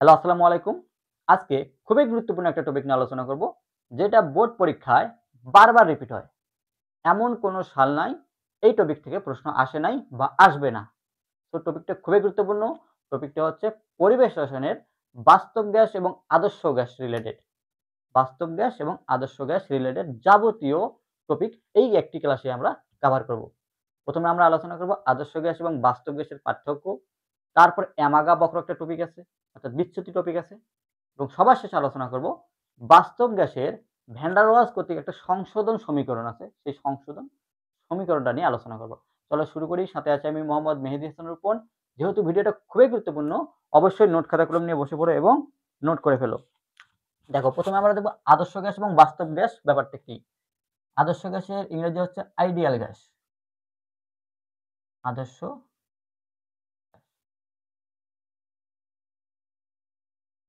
Hello, আসসালামু আলাইকুম। আজকে খুবই গুরুত্বপূর্ণ একটা টপিক নিয়ে আলোচনা করব, যেটা বোর্ড পরীক্ষায় বারবার রিপিট হয়। এমন কোনো সাল নাই এই টপিক থেকে প্রশ্ন আসে নাই বা আসবে না। তো টপিকটা খুবই গুরুত্বপূর্ণ। টপিকটা হচ্ছে পরিবেশ রসায়নের বাস্তব গ্যাস এবং আদর্শ গ্যাস রিলেটেড। বাস্তব গ্যাস এবং আদর্শ গ্যাস রিলেটেড যাবতীয় টপিক এই একটি ক্লাসে আমরা কভার করব। প্রথমে আমরা আলোচনা করব আদর্শ গ্যাস এবং বাস্তব গ্যাসের পার্থক্য। তারপর অ্যামাগা বক্র একটা টপিক আছে, অর্থাৎ বিচ্যুতি টপিক আছে। এবং সবার শেষে আলোচনা করব বাস্তব গ্যাসের ভ্যান ডার ওয়ালস কর্তৃক একটা সংশোধন সমীকরণ আছে, সেই সংশোধন সমীকরণটা নিয়ে আলোচনা করব। চলো শুরু করি। সাথে আছে আমি মোহাম্মদ মেহেদী হাসান রূপন। যেহেতু ভিডিওটা খুবই গুরুত্বপূর্ণ, অবশ্যই নোট খাতা কলম নিয়ে বসে পড়ো এবং নোট করে ফেলো। দেখো, প্রথমে আমরা দেখব আদর্শ গ্যাস এবং বাস্তব গ্যাস ব্যাপারটা কি। আদর্শ গ্যাসের ইংরেজি হচ্ছে আইডিয়াল গ্যাস। আদর্শ,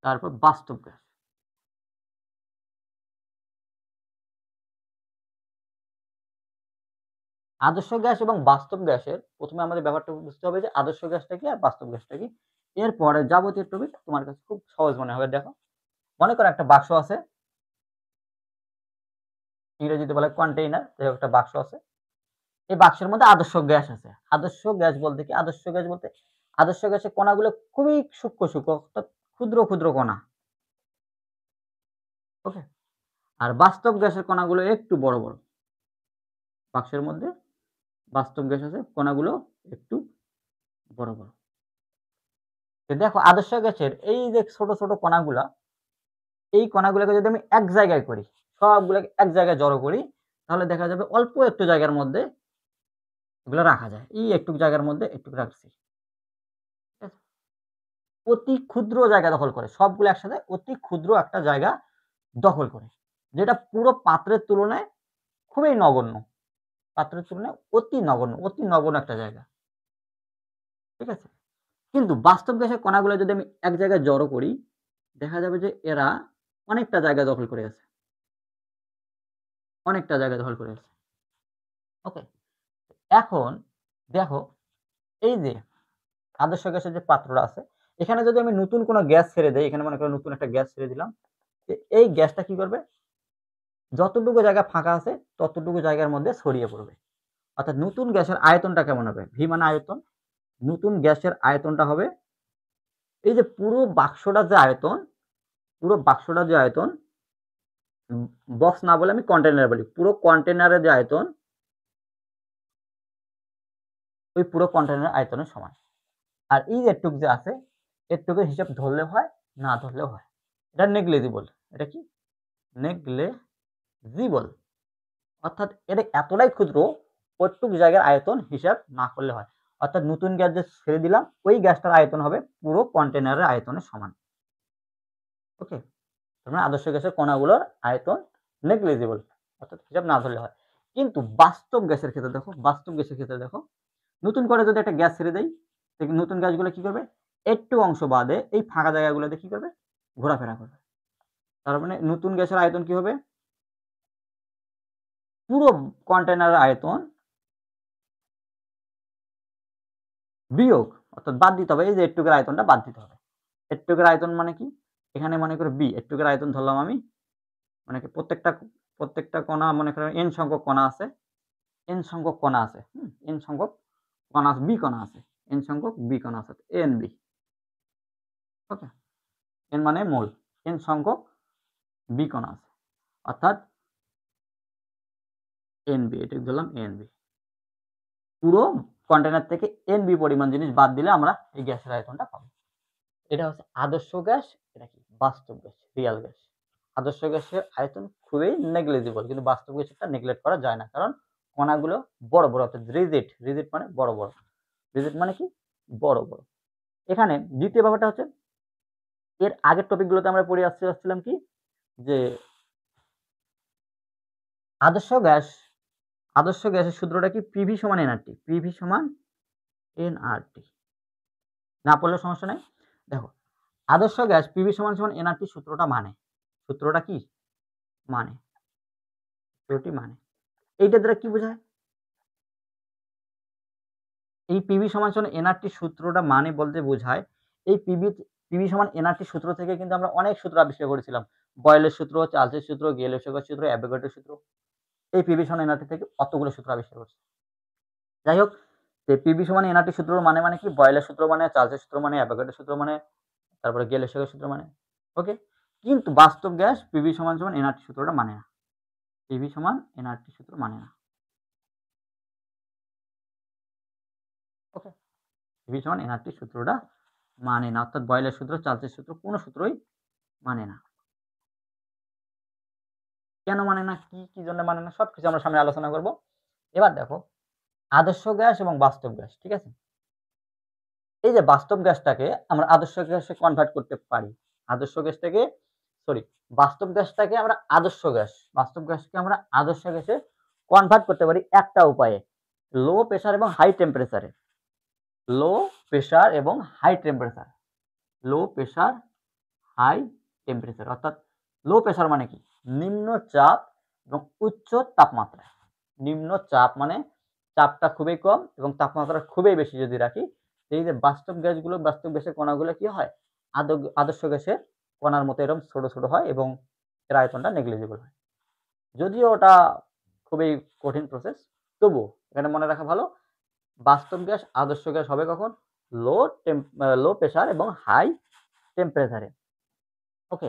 তারপর বাস্তব গ্যাস। আদর্শ গ্যাস এবং বাস্তব গ্যাসের প্রথমে আমাদের ব্যাপারটা বুঝতে হবে যে আদর্শ গ্যাসটা কি আর বাস্তব গ্যাসটা কি। এরপরে যাবতীয় টপিক তোমার কাছে খুব সহজ মনে হবে। দেখো, মনে করো একটা বাক্স আছে, ইংরেজিতে বলে কন্টেইনার, একটা বাক্স আছে। এই বাক্সের মধ্যে আদর্শ গ্যাস আছে। আদর্শ গ্যাস বলতে কি? আদর্শ গ্যাস বলতে আদর্শ গ্যাসের কণাগুলো খুবই সূক্ষ্ম সূক্ষ্ম, অর্থাৎ ক্ষুদ্র ক্ষুদ্র কণা। ওকে। আর বাস্তব গ্যাসের কণাগুলো একটু বড় বড়। বাক্সের মধ্যে বাস্তব গ্যাস আছে, কণাগুলো একটু বড় বড়। দেখো, আদর্শ গ্যাসের এই যে ছোট ছোট কণাগুলা, এই কণাগুলোকে যদি আমি এক জায়গায় করি, সবগুলোকে এক জায়গায় জড়ো করি, তাহলে দেখা যাবে অল্প একটু জায়গার মধ্যে এগুলো রাখা যায়। এই একটু জায়গার মধ্যে একটু রাখছি। ঠিক আছে? অতি ক্ষুদ্র জায়গা দখল করে। সবগুলো একসাথে অতি ক্ষুদ্র একটা জায়গা দখল করে। যেটা পুরো পাত্রের তুলনায় খুবই নগণ্য। পাত্রের তুলনায় অতি নগণ্য, অতি নগণ্য একটা জায়গা। ঠিক আছে? কিন্তু বাস্তব গ্যাসের কণাগুলো যদি আমি এক জায়গায় জড়ো করি, দেখা যাবে যে এরা অনেকটা জায়গা দখল করে আছে। অনেকটা জায়গা দখল করে আছে। ওকে? এখন দেখো, এই যে আদর্শ গ্যাসের যে পাত্রটা আছে, এখানে যদি আমি নতুন কোনো গ্যাস ছেড়ে দেই, এখানে মনে করো নতুন একটা গ্যাস ছেড়ে দিলাম। এই গ্যাসটা কি করবে? যতটুকু জায়গা ফাঁকা আছে ততটুকু জায়গার মধ্যে ছড়িয়ে পড়বে। অর্থাৎ নতুন গ্যাসের আয়তনটা কেমন হবে? ভি মানে আয়তন। নতুন গ্যাসের আয়তনটা হবে এই যে পুরো বাক্সটার যে আয়তন, পুরো বাক্সটার যে আয়তন, বক্স না বলে আমি কন্টেইনার বলি। পুরো কন্টেইনারের যে আয়তন, ওই পুরো কন্টেইনারের আয়তনের সমান। আর এই এটুক যে আছে, এটুকুর হিসাব ধরলেও হয়, না ধরলেও হয়। এটা নেগলিজিবল। এটা কি? নেগলিজিবল। অর্থাৎ এটা এতটাই ক্ষুদ্র, ওইটুক জায়গার আয়তন হিসাব না করলে হয়। অর্থাৎ নতুন গ্যাস যে ছেড়ে দিলাম, ওই গ্যাসটার আয়তন হবে পুরো কন্টেইনারের আয়তনের সমান। ওকে? তার মানে আদর্শ গ্যাসের কণাগুলোর আয়তন নেগলিজিবল, অর্থাৎ হিসাব না ধরলে হয়। কিন্তু বাস্তব গ্যাসের ক্ষেত্রে দেখো, বাস্তব গ্যাসের ক্ষেত্রে দেখো, নতুন করে যদি একটা গ্যাস ছেড়ে দেই, নতুন গ্যাসগুলো কি করবে? একটু অংশ বাদে এই ফাঁকা জায়গাগুলোতে কি করবে? ঘোরাফেরা করবে। তার মানে নতুন গ্যাসের আয়তন কি হবে? পুরো কন্টেইনারের আয়তন বিয়োগ, অর্থাৎ বাদ দিতে হবে। এই যে এটুকের আয়তনটা বাদ দিতে হবে। এটুকের আয়তন মানে কি? এখানে মনে করো বি, এটুকের আয়তন ধরলাম আমি। মানে কি প্রত্যেকটা কণা, মনে করেন n সংখ্যক কণা আছে। n সংখ্যক কণা আছে। n সংখ্যক কণা আছে, বি কণা আছে। n সংখ্যক বি কণা আছে। nb। ওকে? n মানে মোল। n সংখ্যক বি কণা আছে। অর্থাৎ nb, এটা ধরলাম nb। পুরো কন্টেইনার থেকে nb পরিমাণ জিনিস বাদ দিলে আমরা এই গ্যাসের আয়তনটা পাবো। এটা হচ্ছে আদর্শ গ্যাস। এটা কি? বাস্তব গ্যাস, রিয়াল গ্যাস। আদর্শ গ্যাসের আয়তন খুবই নেগলিজিবল, কিন্তু বাস্তব গ্যাসটা নেগলেক্ট করা যায় না, কারণ কণাগুলো বড় বড়, অর্থাৎ রিজিড। রিজিড মানে বড় বড়। রিজিড মানে কি? বড় বড়। এখানে দ্বিতীয় ব্যাপারটা হচ্ছে, এর আগের টপিকগুলোতে আমরা পড়ে আসছিলাম কি, যে আদর্শ গ্যাস, আদর্শ গ্যাসের সূত্রটা কি? পিভি সমান এনআরটি। পিভি সমান এনআরটি। না পড়লেও সমস্যা নাই। দেখো, আদর্শ গ্যাস পিভি সমান সমান এনআরটি সূত্রটা মানে, সূত্রটা কি মানে, সূত্রটি মানে এইটা দ্বারা কি বোঝায়? এই পিভি সমান সমান এনআরটি সূত্রটা মানে বলতে বোঝায়, এই পিভি সমান এনআরটি সূত্র থেকে কিন্তু আমরা অনেক সূত্র আবিষ্কার করেছিলাম। বয়েলের সূত্র, চার্লসের সূত্র, গেল-লেসাগের সূত্র, অ্যাভোগাড্রোর সূত্র। এই পিভি সমান এনআরটি থেকে অতগুলো সূত্র আবিষ্কার করছি। যাই হোক, যে পিভি সমান এনআরটি সূত্র মানে কি? বয়েলের সূত্র মানে, চার্লসের সূত্র মানে, অ্যাভোগাড্রোর সূত্র মানে, তারপরে গেল-লেসাগের সূত্র মানে। ওকে? কিন্তু বাস্তব গ্যাস পিভি সমান এনআরটি সূত্রটা মানে না। পিভি সমান এনআরটি সূত্র মানে না। ওকে? পিভি সমান এনআরটি সূত্রটা মানে না। অর্থাৎ বয়েলের সূত্র, চার্লসের সূত্র কোনো সূত্রই মানে না। কেন মানে না? কি জন্য মানে না? সবকিছু আমরা সামনে আলোচনা করব। এবার দেখো, আদর্শ গ্যাস এবং বাস্তব গ্যাস, ঠিক আছে? এই যে বাস্তব গ্যাসটাকে আমরা আদর্শ গ্যাসে কনভার্ট করতে পারি। আদর্শ গ্যাসটাকে সরি, বাস্তব গ্যাসটাকে আমরা আদর্শ গ্যাস, বাস্তব গ্যাসকে আমরা আদর্শ গ্যাসে কনভার্ট করতে পারি একটা উপায়ে। লো প্রেসার এবং হাই টেম্পারেচারে। লো প্রেসার এবং high temperature. Low pressure, high temperature. অর্থাৎ লো প্রেসার মানে কি? নিম্ন চাপ এবং উচ্চ তাপমাত্রা। নিম্ন চাপ মানে চাপটা খুবই কম এবং তাপমাত্রা খুবই বেশি যদি রাখি, এই যে বাস্তব গ্যাসগুলো, বাস্তব গ্যাসের কণাগুলো কি হয়? আদর্শ গ্যাসের কণার মতো এরকম ছোট হয় এবং এর আয়তনটা নেগলিজিবল হয়। যদিও ওটা খুবই কঠিন প্রসেস, তবুও এখানে মনে রাখা ভালো, বাস্তব গ্যাস আদর্শ গ্যাস হবে কখন? লো প্রেসার এবং হাই টেম্পারেচারে। ওকে?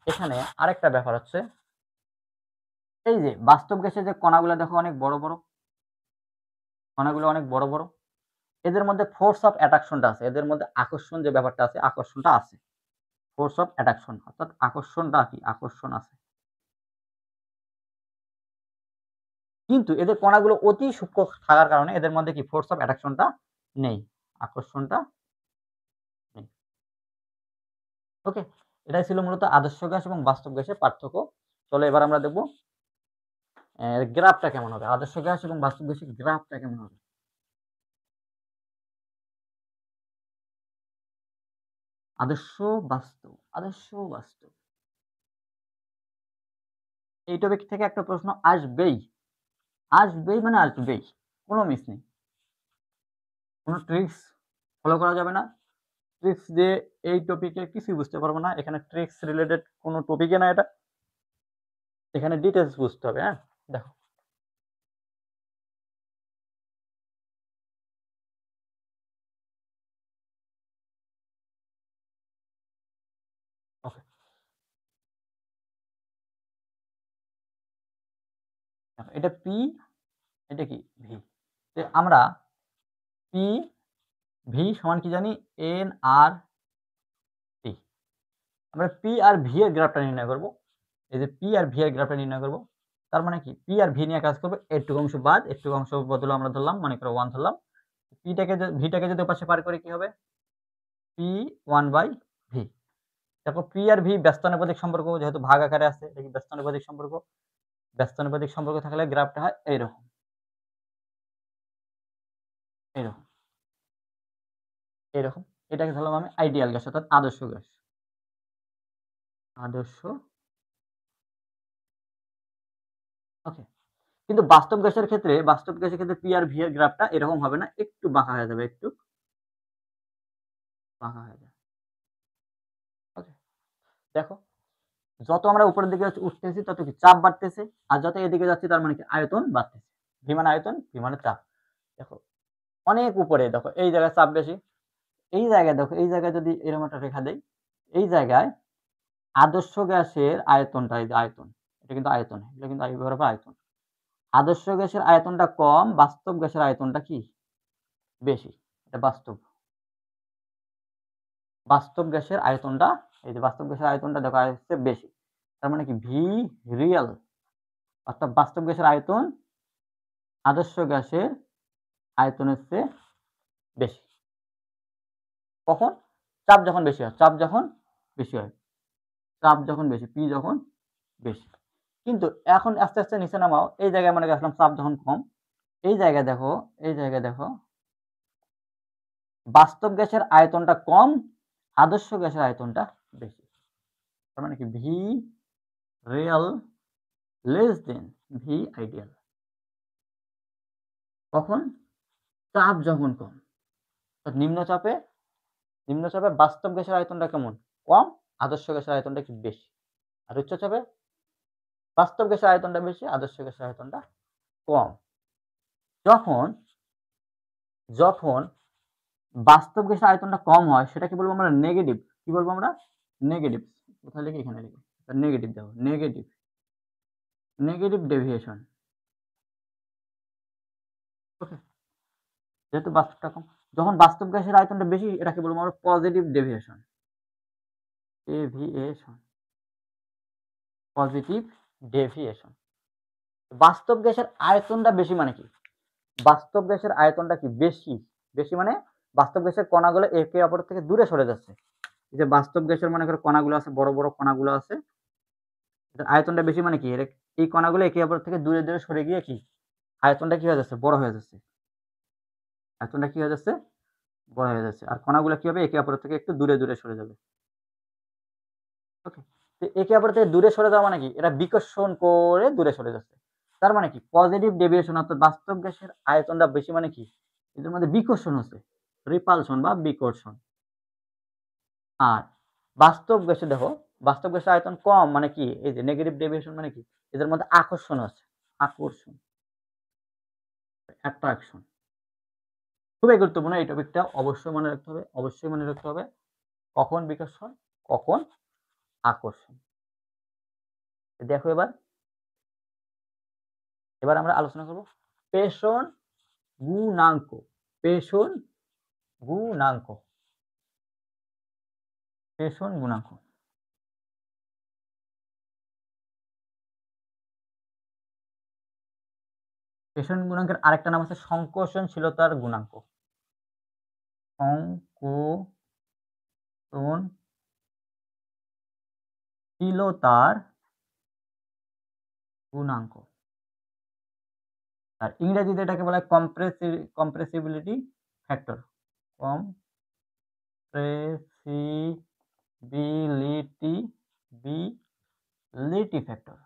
এখানে আরেকটা ব্যাপার হচ্ছে, এই যে বাস্তব গ্যাসের যে কণাগুলো দেখো অনেক বড়, কণাগুলো অনেক বড়। এদের মধ্যে ফোর্স অফ অ্যাট্রাকশনটা আছে। এদের মধ্যে আকর্ষণ যে ব্যাপারটা আছে, আকর্ষণটা আছে। ফোর্স অফ অ্যাট্রাকশন অর্থাৎ আকর্ষণটা কি? আকর্ষণ আছে। কিন্তু এদের কণাগুলো অতি সূক্ষ্ম থাকার কারণে এদের মধ্যে কি ফোর্স অফ অ্যাট্রাকশনটা নেই। আকর্ষণটা নেই। ওকে? এটাই ছিল মূলত আদর্শ গ্যাস এবং বাস্তব গ্যাসের পার্থক্য। চলো এবার আমরা দেখব গ্রাফটা কেমন হবে? আদর্শ গ্যাস এবং বাস্তব গ্যাসের গ্রাফটা কেমন হবে? আদর্শ বাস্তব। এই টপিক থেকে একটা প্রশ্ন আসবেই। মানে আসবেই। কোনো মিস নেই। কোনো ট্রিক্স ফলো করা যাবে না। ট্রিক্স দিয়ে এই টপিকে কিছুই বুঝতে পারবো না। এখানে ট্রিক্স রিলেটেড কোনো টপিকই না এটা। এখানে ডিটেইলস বুঝতে হবে, হ্যাঁ? দেখো। ওকে। এটা পি, এটা কি? ভি। আমরা পি ভি সমান কি জানি? এন আর টি। আমরা পি আর ভি এর গ্রাফটা নির্ণয় করব। এই যে পি আর ভি এর গ্রাফটা নির্ণয় করব। তার মানে কি? পি আর ভি নিয়ে কাজ করব। একটু অংশ বাদ, একটু অংশ বদলে আমরা ধরলাম, মনে করো 1 ধরলাম। ভিটাকে যদি ওপাশে পার করি কি হবে? পি 1/ভি। দেখো পি আর ভি ব্যস্তানুপাতিক সম্পর্ক, যেহেতু ভাগ আকারে আছে, এটা কি ব্যস্তানুপাতিক সম্পর্ক? ব্যস্তানুপাতিক সম্পর্ক থাকলে গ্রাফটা হয় এইরকম। এরকম। এরকম। এটাকে ধরলাম আমি আইডিয়াল গ্যাস অর্থাৎ আদর্শ গ্যাস। আদর্শ। ওকে। কিন্তু বাস্তব গ্যাসের ক্ষেত্রে পি আর ভি এর গ্রাফটা এরকম হবে না, একটু বাঁকা হয়ে যাবে, একটু বাঁকা হয়ে যাবে। ওকে। দেখো, যত আমরা উপরের দিকে উঠতেছি তত কি চাপ বাড়তেছে, আর যত এদিকে যাচ্ছি তার মানে কি আয়তন বাড়তেছে। ভি মানে আয়তন, ভি মানে চাপ। দেখো অনেক উপরে, দেখো এই জায়গায় চাপ বেশি। এই জায়গায় দেখো, এই জায়গায় যদি এরকম একটা রেখা দেই, এই জায়গায় আদর্শ গ্যাসের আয়তনটা, এই যে আয়তন, এটা কিন্তু আয়তন, এটা কিন্তু আয়তন। আদর্শ গ্যাসের আয়তনটা কম, বাস্তব গ্যাসের আয়তনটা কি? বেশি। এটা বাস্তব। বাস্তব গ্যাসের আয়তনটা, এই যে বাস্তব গ্যাসের আয়তনটা দেখো আসছে বেশি। তার মানে কি? ভি রিয়াল অর্থাৎ বাস্তব গ্যাসের আয়তন আদর্শ গ্যাসের আয়তনের চেয়ে বেশি। কখন? চাপ যখন বেশি হয়, চাপ যখন বেশি হয়, চাপ যখন বেশি, পি যখন বেশি। কিন্তু এখন আস্তে নিচে নামাও, এই জায়গায় মনে আসলাম চাপ যখন কম, এই জায়গায় দেখো, এই জায়গায় দেখো বাস্তব গ্যাসের আয়তনটা কম, আদর্শ গ্যাসের আয়তনটা বেশি। তার মানে কি? V Real less than V ideal. কখন? চাপ যখন কম। নিম্ন চাপে নিম্নচাপে বাস্তব গ্যাসের আয়তনটা কেমন? কম, আদর্শ গ্যাসের আয়তনটা কি বেশি। আর উচ্চচাপে বাস্তব গ্যাসের আয়তনটা বেশি, আদর্শ গ্যাসের আয়তনটা কম। যখন যখন বাস্তব গ্যাসের আয়তনটা কম হয় সেটাকে বলবো আমরা নেগেটিভ। কি বলবো আমরা? নেগেটিভ। কোথায় লিখি? এখানে লিখি। নেগেটিভ দেখো, নেগেটিভ ডেভিয়েশন। ওকে, যেহেতু বাস্তবটা কম, যখন বাস্তব গ্যাসের আয়তনটা বেশি এটাকে বলবো আমরা পজিটিভ ডেভিয়েশন। Positive deviation. বাস্তব গ্যাসের আয়তনটা বেশি মানে কি? বাস্তব গ্যাসের আয়তনটা কি বেশি? বেশি মানে বাস্তব গ্যাসের কণাগুলো একে অপর থেকে দূরে সরে যাচ্ছে। এই যে বাস্তব গ্যাসের মনে করো কণাগুলো আছে, বড় বড় কণাগুলো আছে, আয়তনটা বেশি মানে কি? এই কণাগুলো একে অপর থেকে দূরে দূরে সরে গিয়ে কি আয়তনটা কি হয়ে যাচ্ছে? বড় হয়ে যাচ্ছে। আয়তনটা কি হয়ে যাচ্ছে? বড় হয়ে যাচ্ছে। আর কণাগুলো কি হবে? একে অপর থেকে একটু দূরে দূরে সরে যাবে। ওকে, তো একে অপর থেকে দূরে সরে যাওয়া মানে কি? এরা বিকর্ষণ করে দূরে সরে যাচ্ছে। তার মানে কি? পজিটিভ ডেভিয়েশন অর্থাৎ বাস্তব গ্যাসের আয়তনটা বেশি মানে কি? এদের মধ্যে বিকর্ষণ হচ্ছে, রিপালশন বা বিকর্ষণ। আর বাস্তব গ্যাসে দেখো, বাস্তব গ্যাসের আয়তন কম মানে কি? এই যে নেগেটিভ ডেভিয়েশন মানে কি? এদের মধ্যে আকর্ষণ আছে, আকর্ষণ, অ্যাট্রাকশন। খুবই গুরুত্বপূর্ণ এই টপিকটা, অবশ্যই মনে রাখতে হবে, অবশ্যই মনে রাখতে হবে। কখন বিকর্ষণ, কখন আকর্ষণ। দেখো এবার আমরা আলোচনা করব পেষণ গুণাঙ্ক। পেষণ গুণাঙ্ক। পেষণ গুণাঙ্ক। পেষণ গুণাঙ্কের আরেকটা নাম আছে সংকোচনশীলতার গুণাঙ্ক। সংকোচনশীলতার গুণাঙ্ক। আর ইংরেজিতে এটাকে বলা হয় কম্প্রেসিবিলিটি ফ্যাক্টর। Compressibility factor.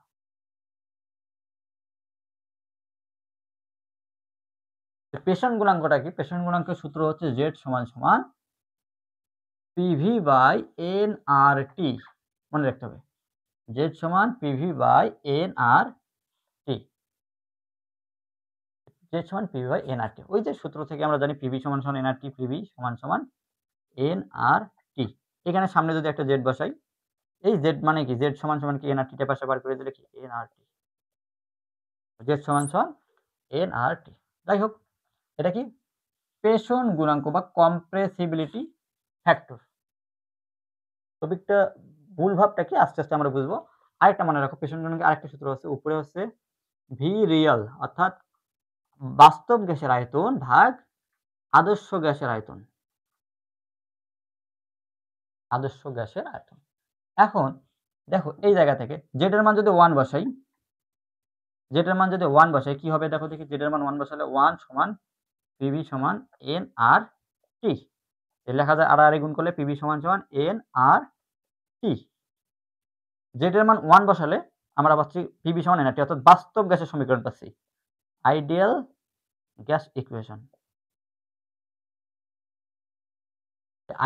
পেষণ গুণাঙ্কটা কি? পেষণ গুণাঙ্কের সূত্র হচ্ছে Z সমান সমান PV বাই nRT। মনে রাখতে হবে, Z সমান PV বাই nRT। Z সমান PV বাই nRT। ওই যে সূত্র থেকে আমরা জানি PV সমান সমান nRT, PV সমান সমান nRT। এখানে সামনে যদি একটা Z বসাই, এই Z মানে কি? Z সমান সমান কি? nRT টা পাশে বার করে দিলে কি? nRT। Z সমান সমান nRT। যাই হোক, এটা কি? পেষণ গুণাঙ্ক বা কম্প্রেসিবিলিটি ফ্যাক্টর। টপিকটা মূল ভাবটা কি আস্তে আস্তে আমরা বুঝবো। আরেকটা মনে রাখো, পেষণ গুণাঙ্কের আরেকটা সূত্র আছে, উপরে হচ্ছে ভি রিয়াল অর্থাৎ বাস্তব গ্যাসের আয়তন ভাগ আদর্শ গ্যাসের আয়তন। আদর্শ গ্যাসের আয়তন। এখন দেখো এই জায়গা থেকে জেড এর মান যদি 1 বসাই, জেড এর মান যদি 1 বসাই কি হবে? দেখো দেখি, জেড এর মান 1 বসালে 1 সমান পিভি সমান nRT। লেখা যায় আর গুণ করলে পিভি সমান সমান nRT। জেড এর মান 1 বসালে আমরা পাচ্ছি পিভি সমান nRT অর্থাৎ বাস্তব গ্যাসের সমীকরণ পাচ্ছি, ideal gas equation.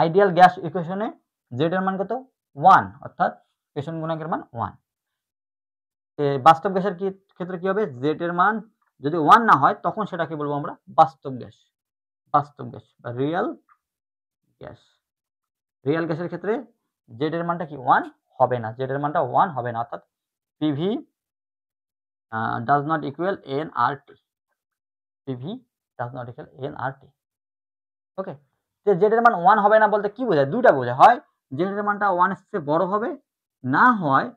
Ideal gas ইকুয়েশনে জেড এর মান কত? 1 অর্থাৎ পেষণ গুণাঙ্কের মান 1। বাস্তব গ্যাসের ক্ষেত্রে কি হবে? জেড এর মান যদি 1 না হয় তখন সেটাকে বলবো আমরা বাস্তব গ্যাস। বাস্তব গ্যাস বা রিয়েল গ্যাস। রিয়েল গ্যাসের ক্ষেত্রে জেড এর মানটা কি 1 হবে না, জেড এর মানটা 1 হবে না অর্থাৎ PV does not equal nRT। PV does not equal nRT। ওকে, যে জেড এর মান 1 হবে না বলতে কি বোঝায়? দুইটা বোঝায়, হয় জেড এর মানটা 1 এর চেয়ে বড় হবে, না হয়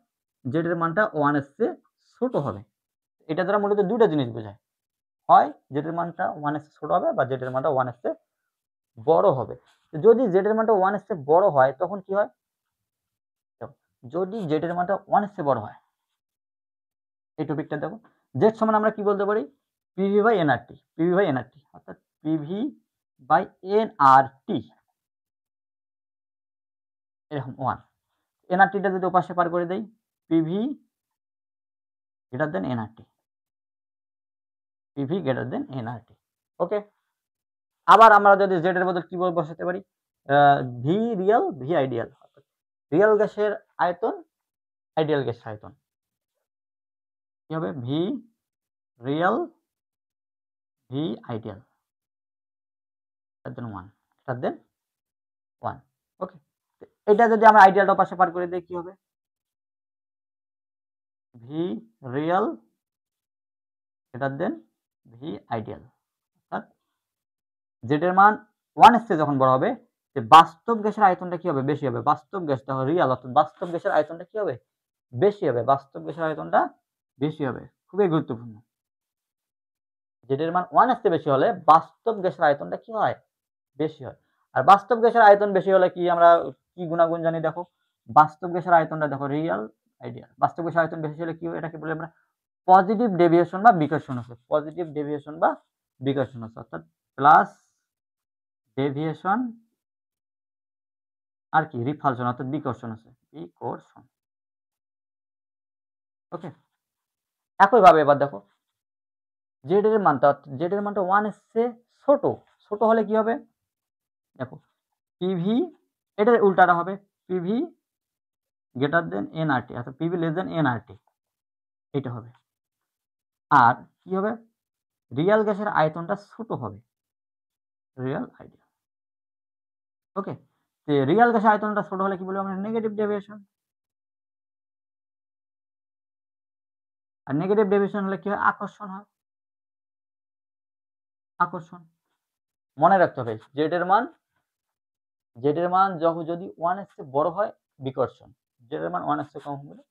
জেড এর মানটা 1 এর চেয়ে ছোট হবে। এটা দ্বারা মূলত দুইটা জিনিস বোঝায়, হয় জেড এর মানটা 1 এর চেয়ে ছোট হবে বা জেড এর মানটা 1 এর চেয়ে বড় হবে। যদি জেড এর মানটা 1 এর চেয়ে বড় হয় তখন কি হয়? যদি জেড এর মানটা 1 এর চেয়ে বড় হয়, এই টপিকটা দেখো, জেড সমান আমরা কি বলতে পারি? PV by nRT। PV by nRT অর্থাৎ পিভি বাই nRT এরকম 1। nRT টা যদি ওপাশে পার করে দেই, PV greater than nRT। PV greater than nRT। ওকে, আবার আমরা যদি জেড এর বদলে কি বসাতে পারি? V real V ideal. Real গ্যাসের আয়তন আইডিয়াল গ্যাসের আয়তন কি হবে? ভি রিয়েল ভি আইডিয়াল দেন 1 দেন 1। ওকে, এটা যদি আমরা আইডিয়ালটা পাশে পার করে দিই কি হবে? V real greater than V ideal. অর্থাৎ জেড এর মান 1 এর চেয়ে যখন বড় হবে, যে বাস্তব গ্যাসের আয়তনটা কি হবে? বেশি হবে। বাস্তব গ্যাসটা রিয়াল, অর্থাৎ বাস্তব গ্যাসের আয়তনটা কি হবে? বেশি হবে। বাস্তব গ্যাসের আয়তনটা বেশি হবে। খুবই গুরুত্বপূর্ণ। জেড এর মান 1 এর চেয়ে বেশি হলে বাস্তব গ্যাসের আয়তনটা কি হয়? বেশি হয়। আর বাস্তব গ্যাসের আয়তন বেশি হলে কি আমরা কি গুণাগুণ জানি দেখো? বাস্তব গ্যাসের আয়তনটা দেখো রিয়াল আইডিয়াল। বাস্তব গ্যাসের আয়তন বেশি হলে কি হয়? এটাকে বলি আমরা পজিটিভ ডেভিয়েশন বা বিকর্ষণ আছে। পজিটিভ ডেভিয়েশন বা বিকর্ষণ আছে। অর্থাৎ প্লাস ডেভিয়েশন আর কি রিপালশন অর্থাৎ বিকর্ষণ আছে। বিকর্ষণ। ওকে, একইভাবে এবার দেখো জেড এর মানটা 1 এর চেয়ে ছোট। ছোট হলে কি হবে? দেখো পিভি এটার উল্টাটা হবে পিভি গ্রেটার দেন এনআরটি, অর্থাৎ পিভি লেস দেন এনআরটি, এটা হবে। আর কি হবে? রিয়াল গ্যাসের আয়তনটা ছোট হবে। Real ideal. ওকে, তো রিয়াল গ্যাসের আয়তনটা ছোট হলে কি বলবো আমরা? Negative deviation. আর নেগেটিভ ডেভিয়েশন হলে কি হয়? আকর্ষণ হয়। আকর্ষণ। মনে রাখতে হবে জেড এর মান যদি 1 এর চেয়ে বড় হয় বিকর্ষণ, জেড এর মান 1 এর চেয়ে কম হলে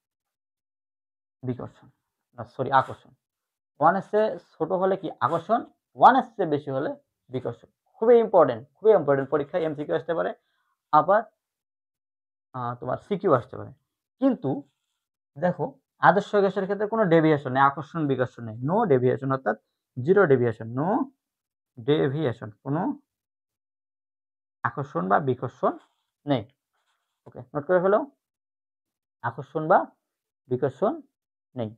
বিকর্ষণ, না সরি আকর্ষণ। 1 এর চেয়ে ছোট হলে কি আকর্ষণ, 1 এর চেয়ে বেশি হলে বিকর্ষণ। খুবই ইম্পর্টেন্ট পরীক্ষায় এমসিকিউ আসতে পারে, আবার তোমার সিকিউ আসতে পারে। কিন্তু দেখো আদর্শ গ্যাসের ক্ষেত্রে কোনো ডেভিয়েশন নেই, আকর্ষণ বিকর্ষণ নেই, নো ডেভিয়েশন, অর্থাৎ জিরো ডেভিয়েশন, নো ডেভিয়েশন, কোনো আকর্ষণ বা বিকর্ষণ নেই। ওকে, নোট করে ফেলো, আকর্ষণ বা বিকর্ষণ নেই।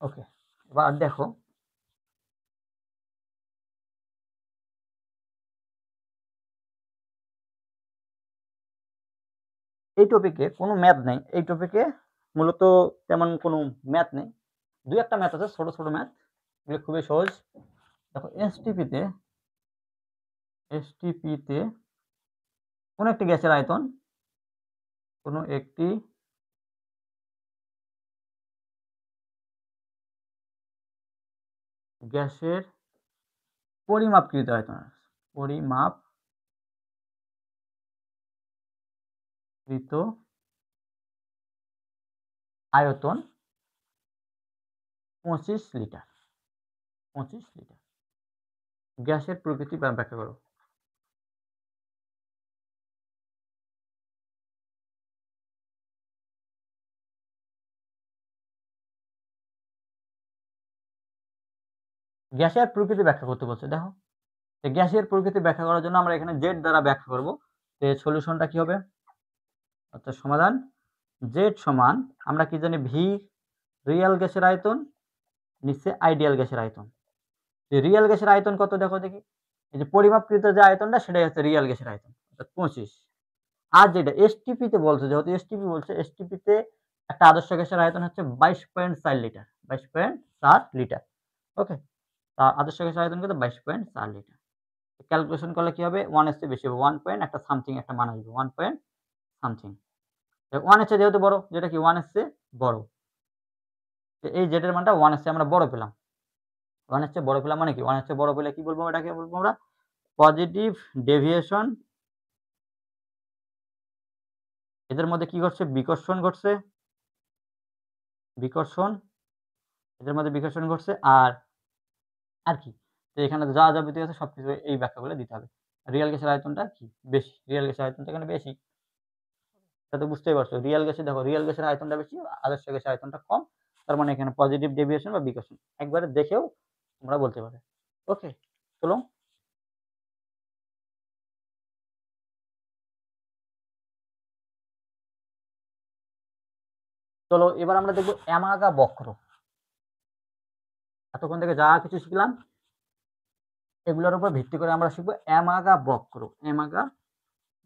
ওকে, এবার দেখো এই টপিকে কোনো ম্যাথ নেই। এই টপিকে মূলত তেমন কোনো ম্যাথ নেই। দুই একটা ম্যাথ আছে, ছোট ছোট ম্যাথ, এগুলো খুবই সহজ। দেখো এসটিপিতে কোনো একটি গ্যাসের আয়তন, কোনো একটি গ্যাসের পরিমাপকৃত আয়তন, পরিমাপকৃত আয়তন 25 লিটার। 25 লিটার। গ্যাসের প্রকৃতি ব্যাখ্যা করো। গ্যাসের প্রকৃতি ব্যাখ্যা করতে বলছে। দেখো গ্যাসের প্রকৃতি ব্যাখ্যা করার জন্য আমরা এখানে জেড দ্বারা ব্যাখ্যা করব। তো সলিউশনটা কি হবে? অর্থাৎ সমাধান জেড সমান আমরা কি জানি? ভি রিয়েল গ্যাসের আয়তন নিচে আইডিয়াল গ্যাসের আয়তন। রিয়েল গ্যাসের আয়তন কত দেখো দেখি? এই যে পরিমাপকৃত যে আয়তনটা সেটাই হচ্ছে রিয়েল গ্যাসের আয়তন, অর্থাৎ 25। আর যেটা এসটিপি তে বলছে, যেহেতু এসটিপি বলছে, এসটিপি তে একটা আদর্শ গ্যাসের আয়তন হচ্ছে 22.4 লিটার। 22.4 লিটার। ওকে, তার আদর্শ গ্যাসের আয়তন কত? 22.4 লিটার। ক্যালকুলেশন করলে কি হবে? 1 এর চেয়ে বেশি হবে, 1 পয়েন্ট একটা সামথিং একটা মান আসবে, 1 পয়েন্ট সামথিং। 1 এর চেয়ে যেহেতু বড়, যেটা কি 1 এর চেয়ে বড়, এই জেড এর মানটা 1 এর চেয়ে আমরা বড় পেলাম। 1 এর চেয়ে বড় পেলাম মানে কি? 1 এর চেয়ে বড় পেলে কি বলবো? এটাকে বলবো আমরা পজিটিভ ডেভিয়েশন। এদের মধ্যে কি ঘটছে? বিকর্ষণ ঘটছে। বিকর্ষণ, এদের মধ্যে বিকর্ষণ ঘটছে। আর কি? তো এখানে যা যাবতীয় আছে সবকিছু এই ব্যাখ্যাগুলো দিতে হবে। রিয়েল গ্যাসের আয়তনটা কি? বেশি। রিয়েল গ্যাসের আয়তনটা এখানে বেশি। এটা তো বুঝতেই পারছো। রিয়েল গ্যাসে দেখো, রিয়েল গ্যাসের আয়তনটা বেশি, আদর্শ গ্যাসের আয়তনটা কম। তার মানে এখানে পজিটিভ ডেভিয়েশন বা বিকর্ষণ। একবারে দেখেও তোমরা বলতে পারবে। ওকে, চলো। চলো এবার আমরা দেখব অ্যামাগা বক্র। এতক্ষণ থেকে যা কিছু শিখলাম এগুলোর উপর ভিত্তি করে আমরা শিখবো অ্যামাগা বক্র। অ্যামাগা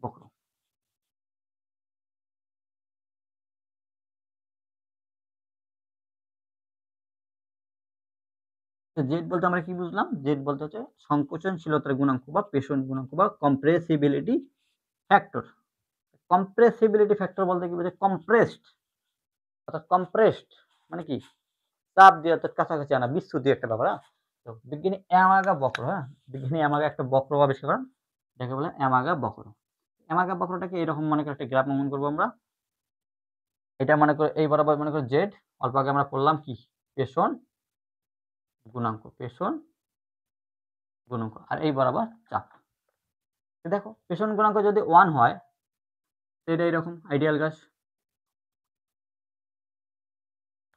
বক্র। জেড বলতে আমরা কি বুঝলাম? জেড বলতে হচ্ছে সংকোচনশীলতার গুণাঙ্ক বা পেষণ গুণাঙ্ক বা কম্প্রেসিবিলিটি ফ্যাক্টর। কম্প্রেসিবিলিটি ফ্যাক্টর বলতে কি বোঝায়? কম্প্রেসড, অর্থাৎ কম্প্রেসড মানে কি চাপ দিয়ে অর্থাৎ কাছাকাছি আনা, বিচ্যুতি একটা ব্যাপার। তো বিজ্ঞানী অ্যামাগা বক্র, বিজ্ঞানী অ্যামাগা একটা বক্র আবিষ্কার করেন, যাকে বলে অ্যামাগা বক্র। অ্যামাগা বক্রটাকে এরকম মনে করে একটা গ্রাফ অঙ্কন করবো আমরা। এটা মনে করে এই বরাবর মনে করে জেড, অল্প আগে আমরা পড়লাম কি পেষণ গুণাঙ্ক, পেষণ গুণাঙ্ক, আর এই বরাবর চাপ। দেখো পেষণ গুণাঙ্ক যদি 1 হয় এটা এরকম আইডিয়াল গ্যাস,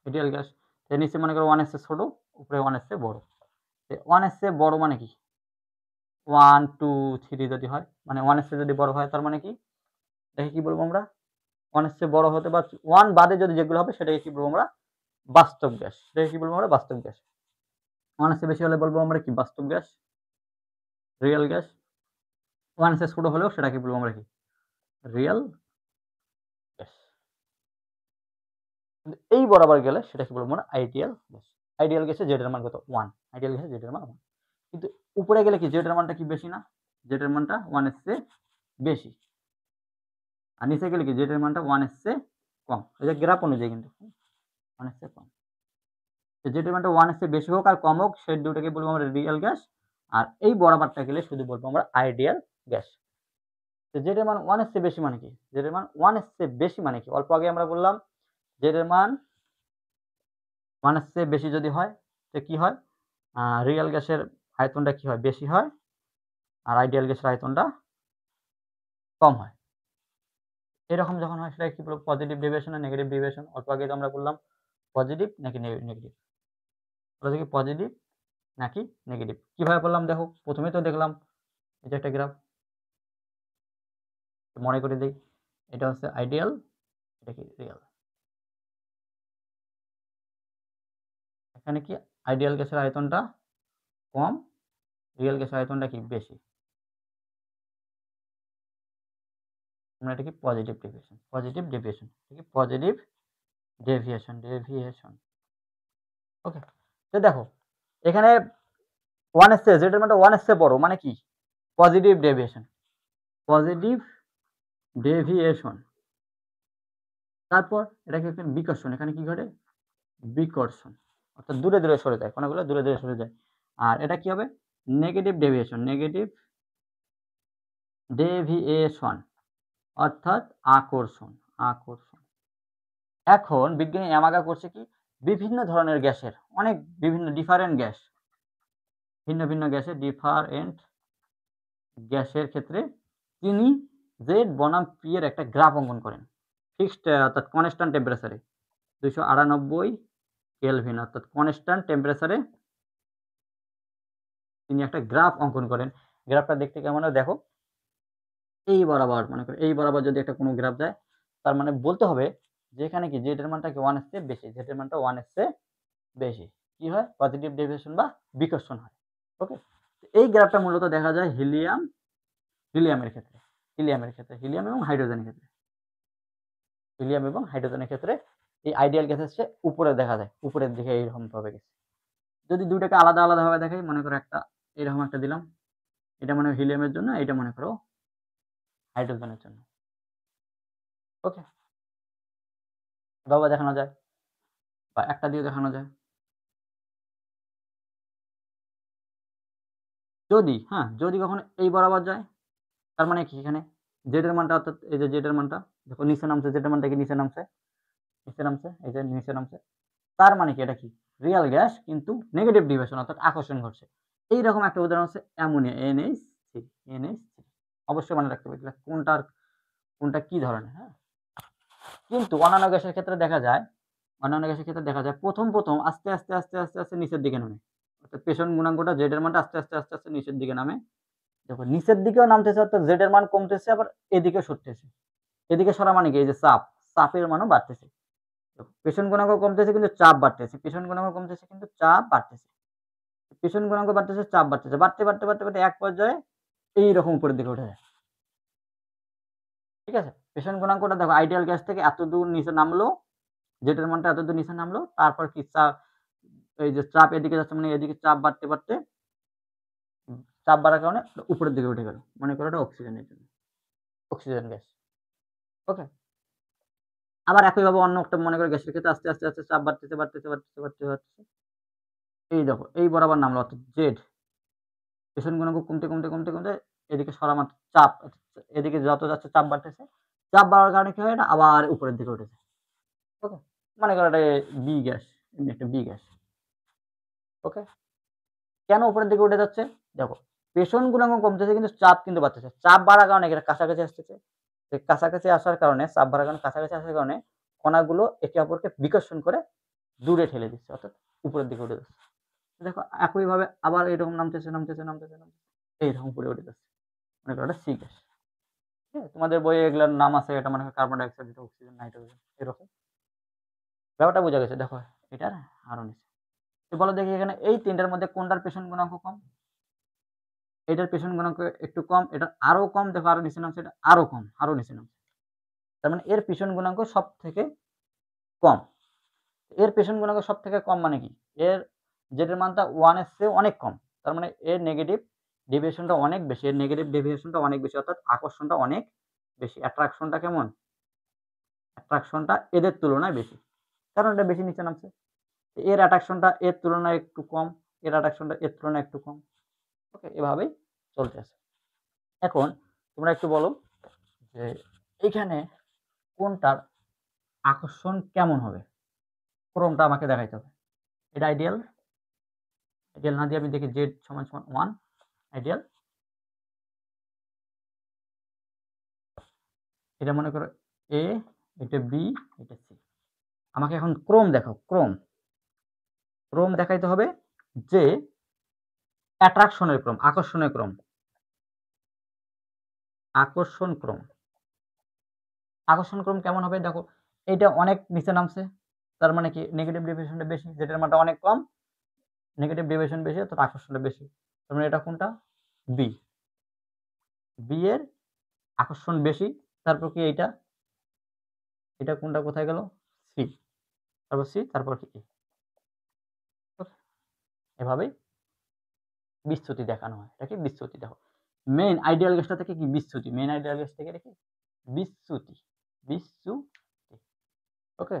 আইডিয়াল গ্যাস। এর নিচে মনে করো 1 এর চেয়ে ছোট, উপরে 1 এর চেয়ে বড়। 1 এর চেয়ে বড় মানে কি 1 2 3 যদি হয়, মানে 1 এর চেয়ে যদি বড় হয় তার মানে কি, দেখে কি বলবো আমরা 1 এর চেয়ে বড় হতে বা 1 বাদে যদি যেগুলো হবে সেটাকে কি বলবো আমরা বাস্তব গ্যাস। সেটাকে কি বলবো আমরা বাস্তব গ্যাস। 1 এর চেয়ে বেশি হলে বলবো আমরা কি বাস্তব গ্যাস, রিয়েল গ্যাস। 1 এর চেয়ে ছোট হলেও সেটাকে বলবো আমরা কি রিয়েল গ্যাস। কিন্তু এই বরাবর গেলে সেটাকে বলবো আমরা আইডিয়াল গ্যাস। আইডিয়াল গ্যাসে জেড এর মান কত 1, আইডিয়াল গ্যাসে জেড এর মান 1। কিন্তু উপরে গেলে কি জেড এর মানটা কি বেশি না? জেড এর মানটা 1 এর চেয়ে বেশি। আর নিচে গেলে কি জেড এর মানটা 1 এর চেয়ে কম। এই যে গ্রাফ অনুযায়ী কিন্তু 1 এর চেয়ে কম। তো জেড এর মানটা 1 এর চেয়ে বেশি হোক আর কম হোক সেই দুটোকে বলবো আমরা রিয়েল গ্যাস। আর এই বরাবরটা গেলে শুধু বলবো আমরা আইডিয়াল গ্যাস। তো জেড এর মান 1 এর চেয়ে বেশি মানে কি? জেড এর মান 1 এর চেয়ে বেশি মানে কি? অল্প আগে আমরা বললাম জেড এর মান 1 এর চেয়ে বেশি যদি হয় তো কি হয়? রিয়েল গ্যাসের আয়তনটা কি হয়? বেশি হয়। আর আইডিয়াল গ্যাসের আয়তনটা কম হয়। এরকম যখন হয় সেটা কি বলবো পজিটিভ ডেভিয়েশন আর নেগেটিভ ডেভিয়েশন। অল্প আগে তো আমরা বললাম পজিটিভ নাকি নেগেটিভ। বলা কি পজিটিভ নাকি নেগেটিভ। কিভাবে বললাম দেখো, প্রথমেই তো দেখলাম এই যে একটা গ্রাফ, মনে করে দেই এটা হচ্ছে আইডিয়াল, এটা কি রিয়েল। এখানে কি আইডিয়াল গ্যাসের আয়তনটা কম, রিয়েল গ্যাসের আয়তনটা কি বেশি। আমরা এটা কি পজিটিভ ডেভিয়েশন, পজিটিভ ডেভিয়েশন, এটা কি পজিটিভ ডেভিয়েশন, ডেভিয়েশন। ওকে, তো দেখো এখানে 1 এর চেয়ে জেড এর মানটা 1 এর চেয়ে বড় মানে কি পজিটিভ ডেভিয়েশন, পজিটিভ ডেভিয়েশন। তারপর এটা কি একটা বিকর্ষণ, এখানে কি ঘটে বিকর্ষণ, অর্থাৎ দূরে দূরে সরে যায়, কোনগুলো দূরে দূরে সরে যায়। আর এটা কি হবে নেগেটিভ ডেভিয়েশন, নেগেটিভ ডেভিয়েশন অর্থাৎ আকর্ষণ, আকর্ষণ। এখন বিজ্ঞানী অ্যামাগা করছে কি বিভিন্ন ধরনের গ্যাসের, অনেক বিভিন্ন ডিফারেন্ট গ্যাস, ভিন্ন ভিন্ন গ্যাসের ডিফারেন্ট গ্যাসের ক্ষেত্রে তিনি জেড বনাম পি এর একটা গ্রাফ অঙ্কন করেন ফিক্সড অর্থাৎ কনস্ট্যান্ট টেম্পারেচারে 298 কেলভিন অর্থাৎ কনস্ট্যান্ট টেম্পারেচারে তিনি একটা গ্রাফ অঙ্কন করেন। গ্রাফটা দেখতে কেমন হয় দেখো, এই বরাবর মনে করো এই বরাবর যদি একটা কোনো গ্রাফ যায় তার মানে বলতে হবে যে এখানে কি জেড এর মানটা কি 1 এর চেয়ে বেশি, জেড এর মানটা 1 এর চেয়ে বেশি কি হয় পজিটিভ ডেভিয়েশন বা বিকর্ষণ হয়। ওকে, এই গ্রাফটা মূলত দেখা যায় হিলিয়াম, হিলিয়ামের ক্ষেত্রে, হিলিয়ামের ক্ষেত্রে, হিলিয়াম এবং হাইড্রোজেনের ক্ষেত্রে, হিলিয়াম এবং হাইড্রোজেনের ক্ষেত্রে এই আইডিয়াল গ্যাসের চেয়ে উপরে দেখা যায়, উপরের দিকে এইরকম ভাবে গেছে। যদি দুইটাকে আলাদা আলাদা ভাবে দেখাই, মনে করো একটা এরকম একটা দিলাম, এটা মনে হয় হিলিয়ামের জন্য, এটা মনে করো হাইড্রোজেনের জন্য। ওকে, এভাবে দেখানো যায় বা একটা দিয়ে দেখানো যায়। যদি যদি কখনো এই বরাবর যায় তার মানে কি এখানে জেড এর মানটা অর্থাৎ এই যে জেড এর মানটা দেখো নিচে নামছে, জেড এর মানটা কি নিচে নামছে, নিচে নামছে, এই যে নিচে নামছে, তার মানে কি এটা কি রিয়েল গ্যাস কিন্তু নেগেটিভ ডিভিয়েশন অর্থাৎ আকর্ষণ ঘটছে। এইরকম একটা উদাহরণ হচ্ছে অ্যামোনিয়া NH3, NH3 অবশ্যই মনে রাখতে হবে কোনটার কোনটা কি ধরনের। কিন্তু অন্যান্য গ্যাসের ক্ষেত্রে দেখা যায়, অন্যান্য গ্যাসের ক্ষেত্রে দেখা যায় প্রথম প্রথম আস্তে আস্তে আস্তে আস্তে আস্তে নিচের দিকে নামে, অর্থাৎ পেষণ গুণাঙ্কটা জেড এর মানটা আস্তে আস্তে আস্তে আস্তে নিচের দিকে নামে। দেখো নিচের দিকেও নামতেছে অর্থাৎ জেড এর মান কমতেছে, আবার এদিকে সরতেছে। এদিকে সরা মানে কি এই যে চাপ, চাপের মানও বাড়তেছে। পেষণ গুণাঙ্ক কমতেছে কিন্তু চাপ বাড়তেছে, পেষণ গুণাঙ্ক কমতেছে কিন্তু চাপ বাড়তেছে। পেষণ গুণাঙ্ক বাড়তেছে, চাপ বাড়তেছে। বাড়তে, বাড়তে, বাড়তে, বাড়তে এক পর্যায়ে এইরকম উপরের দিকে উঠে যায়। ঠিক আছে? পেষণ গুণাঙ্কটা দেখো আইডিয়াল গ্যাস থেকে এতদূর নিচে নামলো, জেটের মানটা এতদূর নিচে নামলো। তারপর কি এই যে চাপ এদিকে যাচ্ছে মানে এদিকে চাপ বাড়তে, বাড়তে চাপ বাড়ার কারণে উপরের দিকে উঠে গেল। মনে করো এটা অক্সিজেনের জন্য। Oxygen gas. ওকে? আবার একইভাবে অন্য একটা মনে করো গ্যাসের ক্ষেত্রে আস্তে, আস্তে, আস্তে চাপ বাড়তেছে, বাড়তেছে, বাড়তেছে, বাড়তেছে, বাড়তেছে। এই দেখো এই বরাবর নামলো অর্থাৎ জেড। পেষণ গুণাঙ্ক কমতে, কমতে, কমতে, কমতে এদিকে সরা মাত্র চাপ এদিকে যত যাচ্ছে চাপ বাড়তেছে। চাপ বাড়ার কারণে কি হয়? এটা আবার উপরের দিকে উঠেছে। ওকে? মনে করো এটা বি গ্যাস, এমনি একটা বি গ্যাস। ওকে? কেন উপরের দিকে উঠে যাচ্ছে? দেখো পেষণ গুণাঙ্ক কমতেছে কিন্তু চাপ কিন্তু বাড়তেছে। চাপ বাড়ার কারণে এটা কাছাকাছি আসতেছে। কাছাকাছি আসার কারণে চাপ বাড়ার কারণে কাছাকাছি আসার কারণে কণাগুলো একে অপরকে বিকর্ষণ করে দূরে ঠেলে দিচ্ছে অর্থাৎ উপরের দিকে উঠে যাচ্ছে। দেখো একইভাবে আবার এরকম নামতেছে, নামতেছে, নামতেছে, নামতেছে। এইরকম উপরে উঠে যাচ্ছে। মনে করো এটা সি গ্যাস। হ্যাঁ? তোমাদের বইয়ে এগুলার নাম আছে। এটা মনে হয় কার্বন ডাই অক্সাইড, এটা অক্সিজেন, নাইট্রোজেন এরকম। ব্যাপারটা বোঝা গেছে। দেখো এটার আরো নিচে। তো বলো দেখি এখানে এই ৩ টার মধ্যে কোনটার পেষণ গুণাঙ্ক কম? এটার পেষণ গুণাঙ্ক একটু কম, এটার আরো কম। দেখো আরো নিচে নামছে, এটা আরো কম, আরো নিচে নামছে। তার মানে এর পেষণ গুণাঙ্ক সবথেকে কম। এর পেষণ গুণাঙ্ক সবথেকে কম মানে কি? এর জেটের মানটা 1 এর চেয়ে অনেক কম। তার মানে এর নেগেটিভ ডেভিয়েশনটা অনেক বেশি। এর নেগেটিভ ডেভিয়েশনটা অনেক বেশি অর্থাৎ আকর্ষণটা অনেক বেশি। অ্যাট্রাকশনটা কেমন? অ্যাট্রাকশনটা এদের তুলনায় বেশি। কারণ এটা বেশি নিচে নামছে। এর অ্যাট্রাকশনটা এর তুলনায় একটু কম, এর অ্যাট্রাকশনটা এর তুলনায় একটু কম। ওকে? এভাবেই চলতে আছে। এখন তোমরা একটু বলো যে এইখানে কোনটার আকর্ষণ কেমন হবে? ক্রমটা আমাকে দেখাইতে হবে। এটা আইডিয়াল? আইডিয়াল না দিয়ে আমি দেখি জেড সমান, সমান 1 আইডিয়াল। এটা মনে করো এ, এটা বি, এটা সি। আমাকে এখন ক্রম দেখাও, ক্রম। ক্রম দেখাইতে হবে যে অ্যাট্রাকশনের ক্রম, আকর্ষণের ক্রম। আকর্ষণ ক্রম। আকর্ষণ ক্রম কেমন হবে? দেখো এইটা অনেক নিচে নামছে। তার মানে কি নেগেটিভ ডেভিয়েশনটা বেশি, যেটার মানটা অনেক কম, নেগেটিভ ডেভিয়েশন বেশি অর্থাৎ আকর্ষণটা বেশি। তার মানে এটা কোনটা? বি। বি এর আকর্ষণ বেশি। তারপর কি এইটা? এটা কোনটা কোথায় গেল? সি। তারপর সি, তারপর কি? এভাবেই বিচ্যুতি দেখানো হয়। এটাকে বিচ্যুতি দেখো। মেইন আইডিয়াল গ্যাসটা থেকে কি বিচ্যুতি? মেইন আইডিয়াল গ্যাস থেকে দেখি বিচ্যুতি। বিচ্যুতি। ওকে?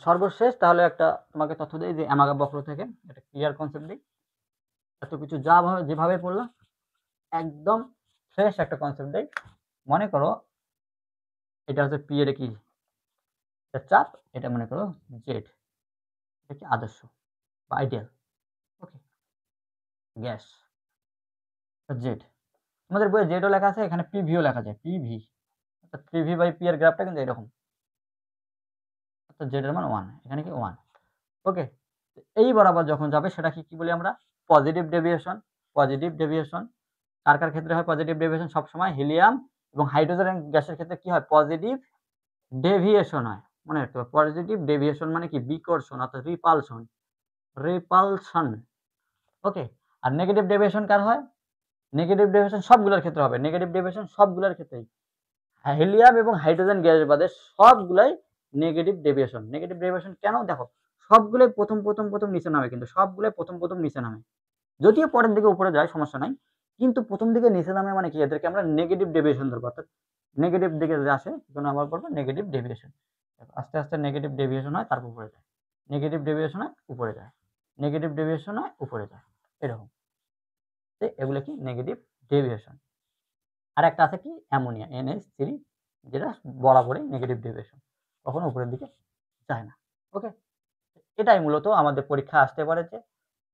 সর্বশেষ তাহলে একটা তোমাকে তথ্য দেই যে অ্যামাগা বক্র থেকে একটা ক্লিয়ার কনসেপ্ট দিই। এত কিছু যেভাবে পড়লাম একদম ফ্রেশ একটা কনসেপ্ট দেই। মনে করো এটা হচ্ছে পি এর কি? এটা চাপ, এটা মনে করো জেড। এটা কি আদর্শ বা আইডিয়াল। ওকে? Gas Z. তোমাদের বইয়ে জেডও লেখা আছে, এখানে পিভিও লেখা যায়। পিভি অর্থাৎ পিভি বাই পি এর গ্রাফটা কিন্তু এরকম। অর্থাৎ জেড এর মান 1, এখানে কি 1। ওকে? এই বরাবর যখন যাবে সেটা কি বলি আমরা? Positive deviation. পজিটিভ ডেভিয়েশন কার কার ক্ষেত্রে হয় পজিটিভ ডেভিয়েশন? সবসময় হিলিয়াম এবং হাইড্রোজেন গ্যাসের ক্ষেত্রে কি হয়? পজিটিভ ডেভিয়েশন হয়। মনে রাখতে হবে পজিটিভ ডেভিয়েশন মানে কি? বিকর্ষণ অর্থাৎ রিপালশন। রিপালশন। ওকে? আর নেগেটিভ ডেভিয়েশন কার হয়? নেগেটিভ ডেভিয়েশন সবগুলোর ক্ষেত্রে হবে। নেগেটিভ ডেভিয়েশন সবগুলোর ক্ষেত্রেই। হিলিয়াম এবং হাইড্রোজেন গ্যাস বাদে সবগুলাই নেগেটিভ ডেভিয়েশন। নেগেটিভ ডেভিয়েশন কেন? দেখো সবগুলোই প্রথম নিচে নামে, কিন্তু সবগুলোই প্রথম নিচে নামে। যদিও পরের দিকে উপরে যায় সমস্যা নাই, কিন্তু প্রথম দিকে নিচে নামে মানে কি? এদেরকে আমরা নেগেটিভ ডেভিয়েশন ধরবো। অর্থাৎ নেগেটিভ দিকে যে আসে তখন আমরা বলবো নেগেটিভ ডেভিয়েশন। আস্তে আস্তে নেগেটিভ ডেভিয়েশন হয়, তারপর উপরে যায়। নেগেটিভ ডেভিয়েশন হয়, উপরে যায়। নেগেটিভ ডেভিয়েশন হয়, উপরে যায়। এরকম। এগুলো কি? Negative deviation. আরেকটা আছে কি? অ্যামোনিয়া NH3, যেটা বরাবরই নেগেটিভ ডেভিয়েশন, কখনো উপরের দিকে যায় না। ওকে? এটাই মূলত আমাদের পরীক্ষায় আসতে পারে যে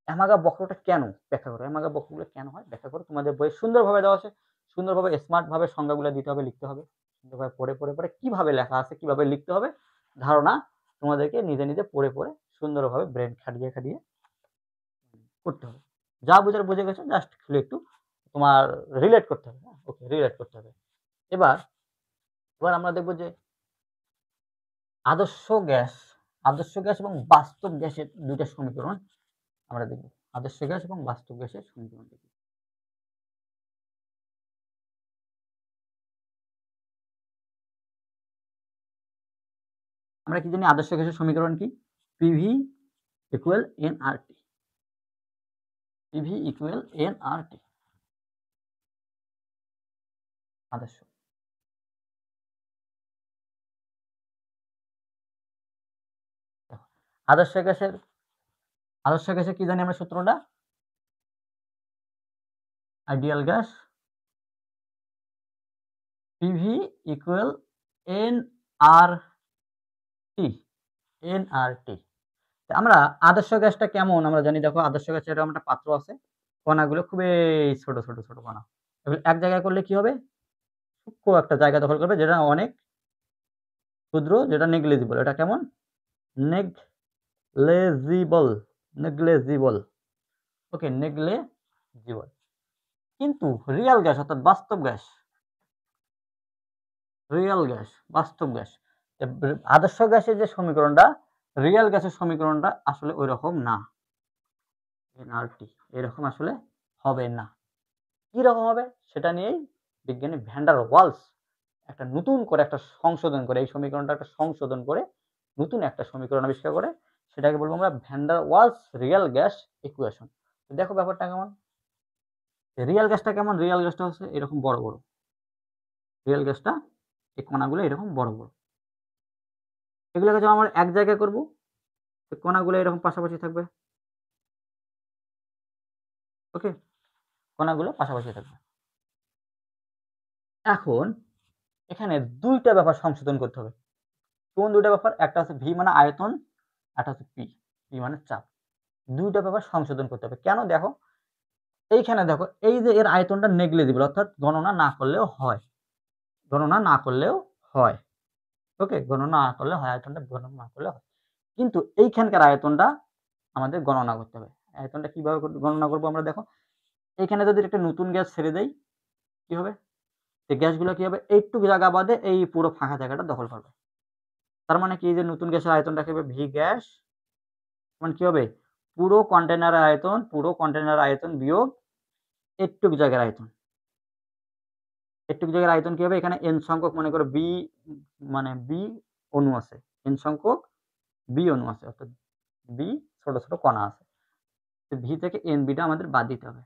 অ্যামাগা বক্রটা কেন? ব্যাখ্যা করো। অ্যামাগা বক্রগুলো কেন হয়? ব্যাখ্যা করো। তোমাদের বইয়ে সুন্দরভাবে দেওয়া আছে। সুন্দরভাবে স্মার্ট ভাবে সংজ্ঞাগুলো দিতে হবে, লিখতে হবে। সুন্দরভাবে পড়ে কিভাবে লেখা আছে, কিভাবে লিখতে হবে ধারণা তোমাদেরকে নিজে পড়ে সুন্দরভাবে ব্রেন খাটিয়ে করতে হবে। যা বুঝার বুঝে গেছো, জাস্ট খালি একটু তোমার রিলেট করতে হবে। ওকে? রিলেট করতে হবে। এবার আমরা দেখব যে আদর্শ গ্যাস এবং বাস্তব গ্যাসের ২ টা সমীকরণ আমরা দেখব আদর্শ গ্যাস এবং বাস্তব গ্যাসের সমীকরণ দেখব। আমরা কি জানি আদর্শ গ্যাসের সমীকরণ কি? PV equal nRT. PV equal nRT আদর্শ। আদর্শ গ্যাসের কি জানি আমরা সূত্রটা? Ideal gas PV equal nRT. NRT. আমরা আদর্শ গ্যাসটা কেমন আমরা জানি, দেখো আদর্শ গ্যাসের এরকম একটা পাত্র আছে, কণাগুলো খুবই ছোট ছোট ছোট কণা। এগুলো এক জায়গায় করলে কি হবে? সূক্ষ্ম একটা জায়গা দখল করবে, যেটা অনেক ক্ষুদ্র, যেটা নেগলিজিবল। এটা কেমন? নেগলেজিবল। নেগলেজিবল। ওকে, নেগলেজিবল। কিন্তু রিয়াল গ্যাস অর্থাৎ বাস্তব গ্যাস, রিয়াল গ্যাস, বাস্তব গ্যাস, আদর্শ গ্যাসের যে সমীকরণটা, রিয়াল গ্যাসের সমীকরণটা আসলে ওই রকম না। এনআরটি এরকম আসলে হবে না। কি রকম হবে সেটা নিয়েই বিজ্ঞানী ভ্যান ডার ওয়ালস একটা নতুন করে একটা সংশোধন করে, এই সমীকরণটা একটা সংশোধন করে নতুন একটা সমীকরণ আবিষ্কার করে, সেটাকে বলবো আমরা van der Waals real gas equation. দেখো ব্যাপারটা কেমন। রিয়াল গ্যাসটা কেমন? রিয়াল গ্যাসটা হচ্ছে এরকম বড় বড়। রিয়াল গ্যাসটা এই কণাগুলো এরকম বড় বড়। এগুলোকে যখন আমরা এক জায়গায় করব, কণাগুলো এরকম পাশাপাশি থাকবে। ওকে, কণাগুলো পাশাপাশি থাকবে। এখন এখানে দুইটা ব্যাপার সংশোধন করতে হবে। কোন দুইটা ব্যাপার? একটা হচ্ছে ভি মানে আয়তন, একটা হচ্ছে পি, পি মানে চাপ। দুইটা ব্যাপার সংশোধন করতে হবে। কেন? দেখো এইখানে দেখো, এই যে এর আয়তনটা নেগলিজিবল, অর্থাৎ গণনা না করলেও হয়, গণনা না করলেও হয়। ওকে, গণনা না করলে হয়, আয়তনটা গণনা না করলে হয়। কিন্তু এইখানকার আয়তনটা আমাদের গণনা করতে হবে। আয়তনটা কিভাবে গণনা করবো আমরা? দেখো এইখানে যদি একটা নতুন গ্যাস ছেড়ে দেই, কি হবে? এই গ্যাসগুলো কি হবে? এইটুকু জায়গা বাদে এই পুরো ফাঁকা জায়গাটা দখল করবে। তার মানে কি, যে নতুন গ্যাসের আয়তনটা কি হবে? ভি গ্যাস মানে কি হবে? পুরো কন্টেনারের আয়তন বিয়োগ এইটুকু জায়গার আয়তন। এইটুকু জায়গার আয়তন কি হবে? এখানে এন সংখ্যক, মনে করো বি মানে বি অণু আছে, এন সংখ্যক বি অণু আছে, অর্থাৎ বি ছোট ছোট কণা আছে। ভি থেকে এন বিটা আমাদের বাদ দিতে হবে।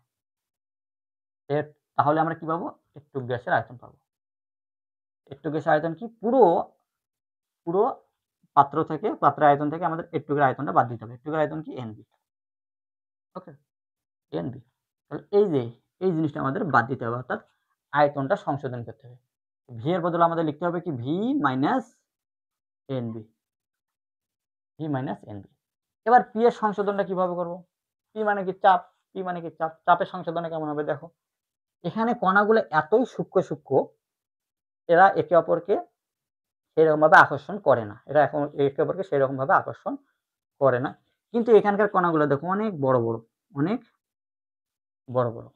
তাহলে আমরা কি পাবো? একটু গ্যাসের আয়তন পাবো। একটু গ্যাসের আয়তন কি? পুরো পুরো পাত্রের আয়তন থেকে আমাদের একটুকের আয়তনটা বাদ দিতে হবে। একটুকের আয়তন কি? এনবি। ওকে, এনবি। তাহলে এই জিনিসটা আমাদের বাদ দিতে হবে, অর্থাৎ আয়তনটা সংশোধন করতে হবে। ভি এর বদলে আমাদের লিখতে হবে কি? V minus NB. V minus NB. এবার পি এর সংশোধনটা কিভাবে করব? পি মানে কি? চাপ। পি মানে কি? চাপ। চাপের সংশোধনে কেমন হবে? দেখো এখানে কণাগুলো এতই সূক্ষ্ম সূক্ষ্ম, এরা একে অপরকে সেরকম ভাবে আকর্ষণ করে না। এরা এখন একে অপরকে সেরকম ভাবে আকর্ষণ করে না। কিন্তু এখানকার কণাগুলো দেখো অনেক বড় বড়, অনেক বড় বড়।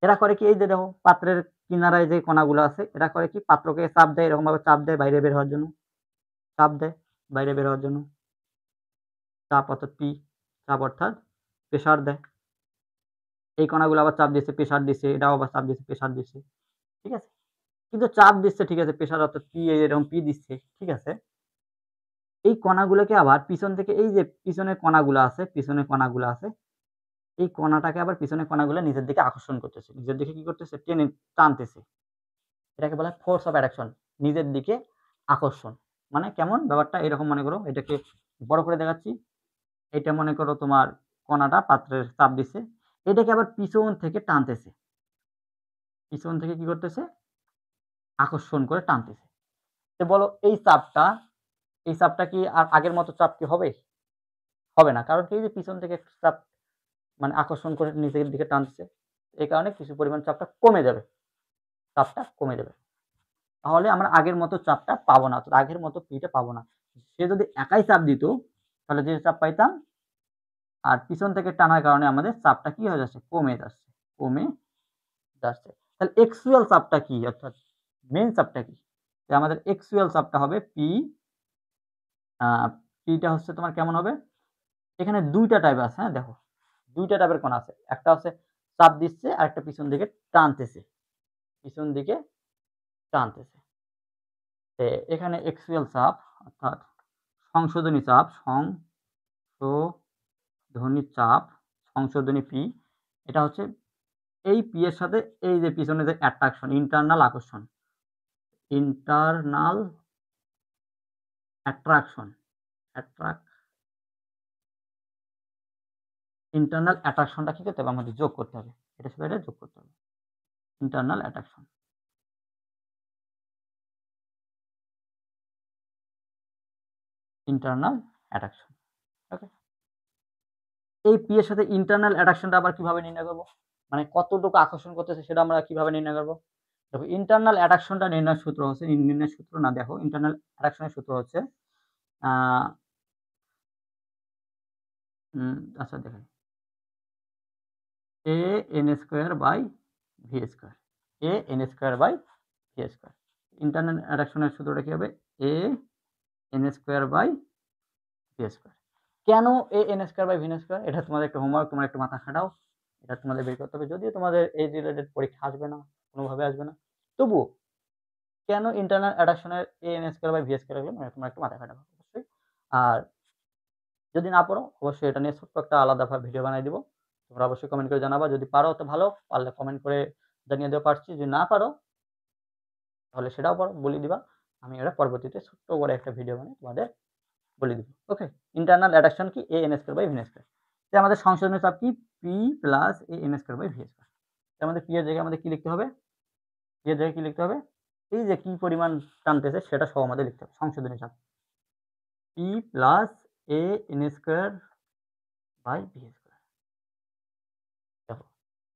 এরা করে কি? এই যে দেখো পাত্রের কিনারায় যে কণাগুলো আছে, এরা করে কি? পাত্রকে চাপ দেয়, এরকম ভাবে চাপ দেয় বাইরে বের হওয়ার জন্য, চাপ দেয় বাইরে বের হওয়ার জন্য। চাপ অর্থাৎ পি, চাপ অর্থাৎ প্রেসার দেয়। এই কণাগুলো আবার চাপ দিচ্ছে, প্রেসার দিচ্ছে, এটাও আবার চাপ দিচ্ছে, প্রেসার দিচ্ছে। ঠিক আছে, কিন্তু চাপ দিচ্ছে ঠিক আছে, প্রেসার অর্থাৎ পি, এরকম পি দিচ্ছে, ঠিক আছে। এই কণাগুলোকে আবার পিছন থেকে, এই যে পিছনের কণাগুলো আছে, পিছনের কণাগুলো আছে, এই কণাটাকে আবার পিছনের কণাগুলো নিজের দিকে আকর্ষণ করতেছে, নিজের দিকে কি করতেছে? টেনে টানতেছে। এটাকে বলা হয় ফোর্স অফ অ্যাট্রাকশন, নিজের দিকে আকর্ষণ। মানে কেমন ব্যাপারটা? এরকম মনে করো, এটাকে বড় করে দেখাচ্ছি। এটা মনে করো তোমার কণাটা পাত্রের চাপ দিচ্ছে, এটাকে আবার পিছন থেকে টানতেছে, পিছন থেকে কি করতেছে? আকর্ষণ করে টানতেছে। তো বলো এই চাপটা কি আর আগের মতো চাপ কি হবে? হবে না। কারণ কি? যে পিছন থেকে চাপ মানে আকর্ষণ করে নিচের দিকে টানছে, এই কারণে কিছু পরিমাণ চাপটা কমে যাবে, চাপটা কমে যাবে। তাহলে আমরা আগের মতো চাপটা পাবো না, অর্থাৎ আগের মতো পিটা পাবো না। সে যদি একাই চাপ দিত তাহলে যে চাপ পাইতাম, আর পিছন থেকে টানার কারণে আমাদের চাপটা কি হয়ে যাচ্ছে? কমে যাচ্ছে, কমে যাচ্ছে। তাহলে এক্সুয়াল চাপটা কি, অর্থাৎ মেইন চাপটা কি? আমাদের এক্সুয়াল চাপটা হবে পি, পিটা হচ্ছে তোমার কেমন হবে? এখানে দুইটা টাইপ আছে, হ্যাঁ দেখো দুইটা টাইপের কোণ আছে, একটা হচ্ছে চাপ দিচ্ছে আর একটা পিছন দিকে টানতেছে, পিছন দিকে টানতেছে। এখানে এক্সিয়াল চাপ অর্থাৎ সংশোধনী চাপ, সংশোধনী চাপ, সংশোধনী পি, এটা হচ্ছে এই পি এর সাথে এই যে পিছনে যে অ্যাট্রাকশন, ইন্টারনাল আকর্ষণ, ইন্টারনাল অ্যাট্রাকশন, ইন্টারনাল অ্যাট্রাকশনটা কি করতে হবে আমাদের যোগ করতে হবে, এটার সাথে এটা যোগ করতে হবে, ইন্টারনাল অ্যাট্রাকশন, ইন্টারনাল অ্যাট্রাকশন। ওকে, এই পি এর সাথে ইন্টারনাল অ্যাট্রাকশনটা আবার কিভাবে নির্ণয় করব, মানে কতটুকু আকর্ষণ করতেছে সেটা আমরা কিভাবে নির্ণয় করব। দেখো ইন্টারনাল অ্যাট্রাকশনটা নির্ণয়ের সূত্র হচ্ছে, নির্ণয়ের সূত্র না, দেখো ইন্টারনাল অ্যাট্রাকশনের সূত্র হচ্ছে আচ্ছা দেখেন a n square by V square, a n square by V square. Internal অ্যাট্রাকশনের সূত্রটা কি হবে, a n square by V square. কেন a n square by V square, এটা তোমাদের একটা হোমওয়ার্ক, তোমরা একটু মাথা খাটাও, এটা তোমাদের বের করতে হবে। যদিও তোমাদের এই রিলেটেড পরীক্ষা আসবে না, কোনোভাবে আসবে না, তবুও কেন ইন্টারনাল অ্যাট্রাকশনের a n square by V square লাগবে তোমরা একটু মাথা খাটাও অবশ্যই। আর যদি না পারো অবশ্যই এটা নিয়ে ছোট্ট একটা আলাদা ভিডিও বানাই দিব, তোমরা অবশ্যই কমেন্ট করে জানাবা। যদি পারো তো ভালো, পারলে কমেন্ট করে জানিয়ে দেওয়া পারছি, যদি না পারো তাহলে সেটাও বলে দিবা, আমি এটা পরবর্তীতে ছোট্ট করে একটা ভিডিও বানিয়ে তোমাদের বলে দিব। ওকে, ইন্টারনাল অ্যাট্রাকশন কি, a n square by V square. আমাদের সংশোধনের চাপ কি, p plus a n square by V square. আমাদের পি এর জায়গায় আমাদের কি লিখতে হবে, পি এর জায়গায় কি লিখতে হবে, এই যে কি পরিমাণ টানতেছে সেটা সহ আমাদের লিখতে হবে, সংশোধনী চাপ p plus a n square by V square. দেখো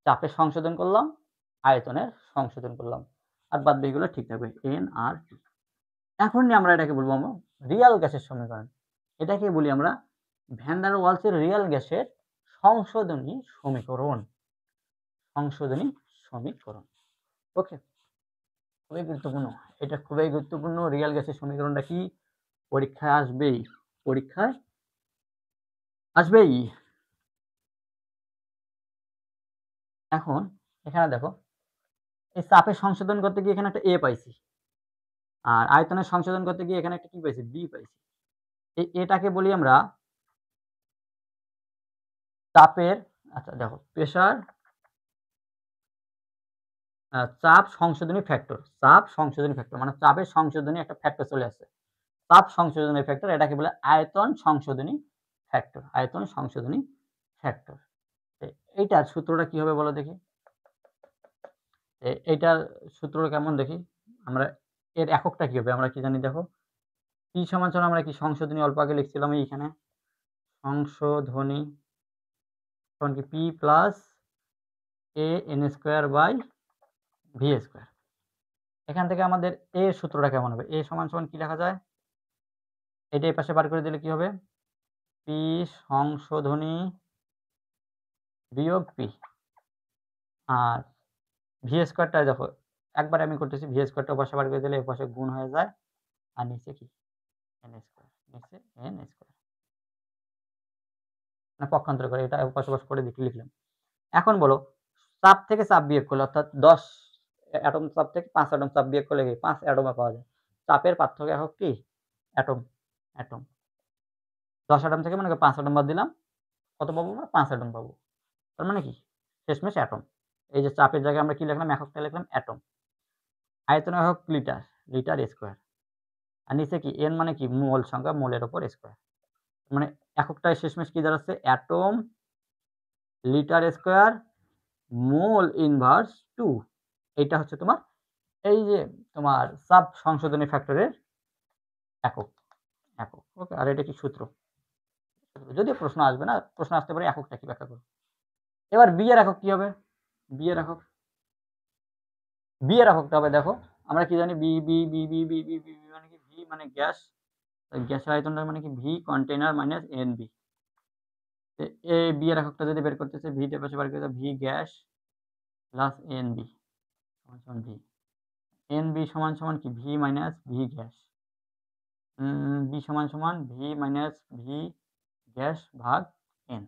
চাপের সংশোধন করলাম, আয়তনের সংশোধন করলাম, আর বাদ বাকিগুলো ঠিক থাকবে, এন আর টি। এখন আমরা এটাকে বলবো আমরা রিয়াল গ্যাসের সমীকরণ, এটাকে বলি আমরা ভ্যান ডার ওয়ালসের রিয়াল গ্যাসের সংশোধনী সমীকরণ, সংশোধনী সমীকরণ। ওকে, খুবই গুরুত্বপূর্ণ, এটা খুবই গুরুত্বপূর্ণ। রিয়াল গ্যাসের সমীকরণটা কি, পরীক্ষায় আসবেই, পরীক্ষায় আসবেই। এখন এখানে দেখো এই চাপের সংশোধন করতে গিয়ে এখানে একটা এ পাইছি, আর আয়তনের সংশোধন করতে গিয়ে এখানে একটা কি পাইছি, বি পাইছি। এই এটাকে বলি আমরা চাপের, আচ্ছা দেখো প্রেসার চাপ সংশোধনী ফ্যাক্টর, চাপ সংশোধনী ফ্যাক্টর মানে চাপের সংশোধনী একটা ফ্যাক্টর চলে আসছে, চাপ সংশোধনী ফ্যাক্টর, এটাকে বলে আয়তন সংশোধনী ফ্যাক্টর, আয়তন সংশোধনী ফ্যাক্টর। এইটার সূত্রটা কি হবে বলো দেখি, এইটার সূত্রটা কেমন দেখি আমরা, এর এককটা কি হবে আমরা কি জানি, দেখো পি সমান সমান আমরা কি সংশোধনী অল্প আগে লিখছিলাম এইখানে, সংশোধনী সমান কি p plus a n square by V square. এখান থেকে আমাদের এ সূত্রটা কেমন হবে, এ সমান সমান কি লেখা যায়, এটা এই পাশে বার করে দিলে কি হবে, পি সংশোধনী বিয়োগ পি, আর ভি স্কোয়ারটা দেখো একবার আমি করতেছি, ভি স্কোয়ারটা পাশে বার করে দিলে এ পাশে গুণ হয়ে যায়, আর নিচে কি এন স্কোয়ার, নিচে এন স্কোয়ার, না পক্ষান্তর করে এটা পাশে করে লিখলাম। এখন বলো চাপ থেকে চাপ বিয়োগ করলে, অর্থাৎ 10 অ্যাটম চাপ থেকে 5 অ্যাটম চাপ বিয়োগ করলে কি 5 অ্যাটমে পাওয়া যায়। চাপের পার্থক্য একক কি, অ্যাটম, অ্যাটম 10 অ্যাটম থেকে মনে করো 5 অ্যাটম বাদ দিলাম, কত পাবো আমরা, 5 অ্যাটম পাবো। তার মানে কি শেষমেশ অ্যাটম। এই যে চাপের জায়গায় আমরা কি লিখলাম, এককটা লিখলাম অ্যাটম। আয়তন একক লিটার, লিটার স্কোয়ার, আর নিচে কি এন মানে কি মোল সংখ্যা, মোলের উপর স্কোয়ার, মানে এককটায় শেষমেশ কি দাঁড়াচ্ছে, অ্যাটম লিটার স্কোয়ার মোল ইনভার্স 2। এইটা হচ্ছে তোমার এই যে তোমার চাপ সংশোধনী ফ্যাক্টরের একক, একক। ওকে, আর এটা কি সূত্র, যদিও প্রশ্ন আসবে না, প্রশ্ন আসতে পারে এককটা কি ব্যাখ্যা করো। এবার বি এর একক কি হবে, বি এর একক, বি এর এককটা হবে দেখো আমরা কি জানি, B B B B B B B মানে কি, ভি মানে গ্যাস, গ্যাসের আয়তনটা মানে কি V container minus N B. A B এর এককটা যদি বের করতেছে, ভি তে পাশে বার করে v gas plus n b সমান সমান ভি, এন বি সমান সমান কি v minus v gas, b সমান সমান ভি মাইনাস ভি গ্যাস ভাগ এন।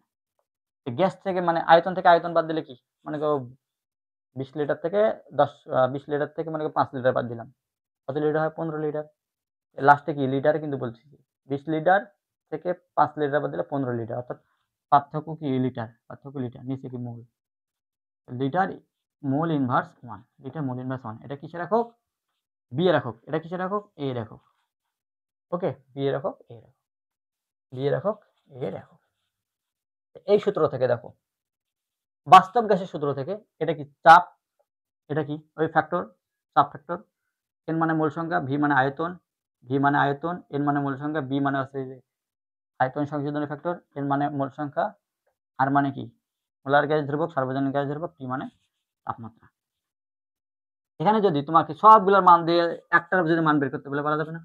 গ্যাস থেকে মানে আয়তন থেকে আয়তন বাদ দিলে কি? মনে করো 20 লিটার থেকে 20 লিটার থেকে মনে করো 5 লিটার বাদ দিলাম। কত লিটার হয়? 15 লিটার। লাস্টে কি লিটারে কিন্তু বলছি 20 লিটার থেকে 5 লিটার বাদ দিলে 15 লিটার, অর্থাৎ পার্থক্য কি লিটার, পার্থক্য লিটার, নিচে কি mole. Litre mole inverse 1, litre mole inverse 1। এটা কিসের একক? বি এর একক। এটা কিসের একক? এ এর একক। ওকে, বি এর একক, এ এর একক, বি এর একক, এ এর একক। এই সূত্র থেকে দেখো, বাস্তব গ্যাসের সূত্র থেকে এটা কি চাপ, এটা কি ওই ফ্যাক্টর, চাপ ফ্যাক্টর। এন মানে মোল সংখ্যা, ভি মানে আয়তন, ভি মানে আয়তন, এন মানে মোল সংখ্যা, বি মানে হচ্ছে যে আয়তন সংশোধনের ফ্যাক্টর, এন মানে মোল সংখ্যা, আর মানে কি মোলার গ্যাস ধ্রুবক, সার্বজনীন গ্যাস ধ্রুবক, টি মানে তাপমাত্রা। এখানে যদি তোমাকে সবগুলোর মান দিয়ে একটার যদি মান বের করতে বলে পারা যাবে না?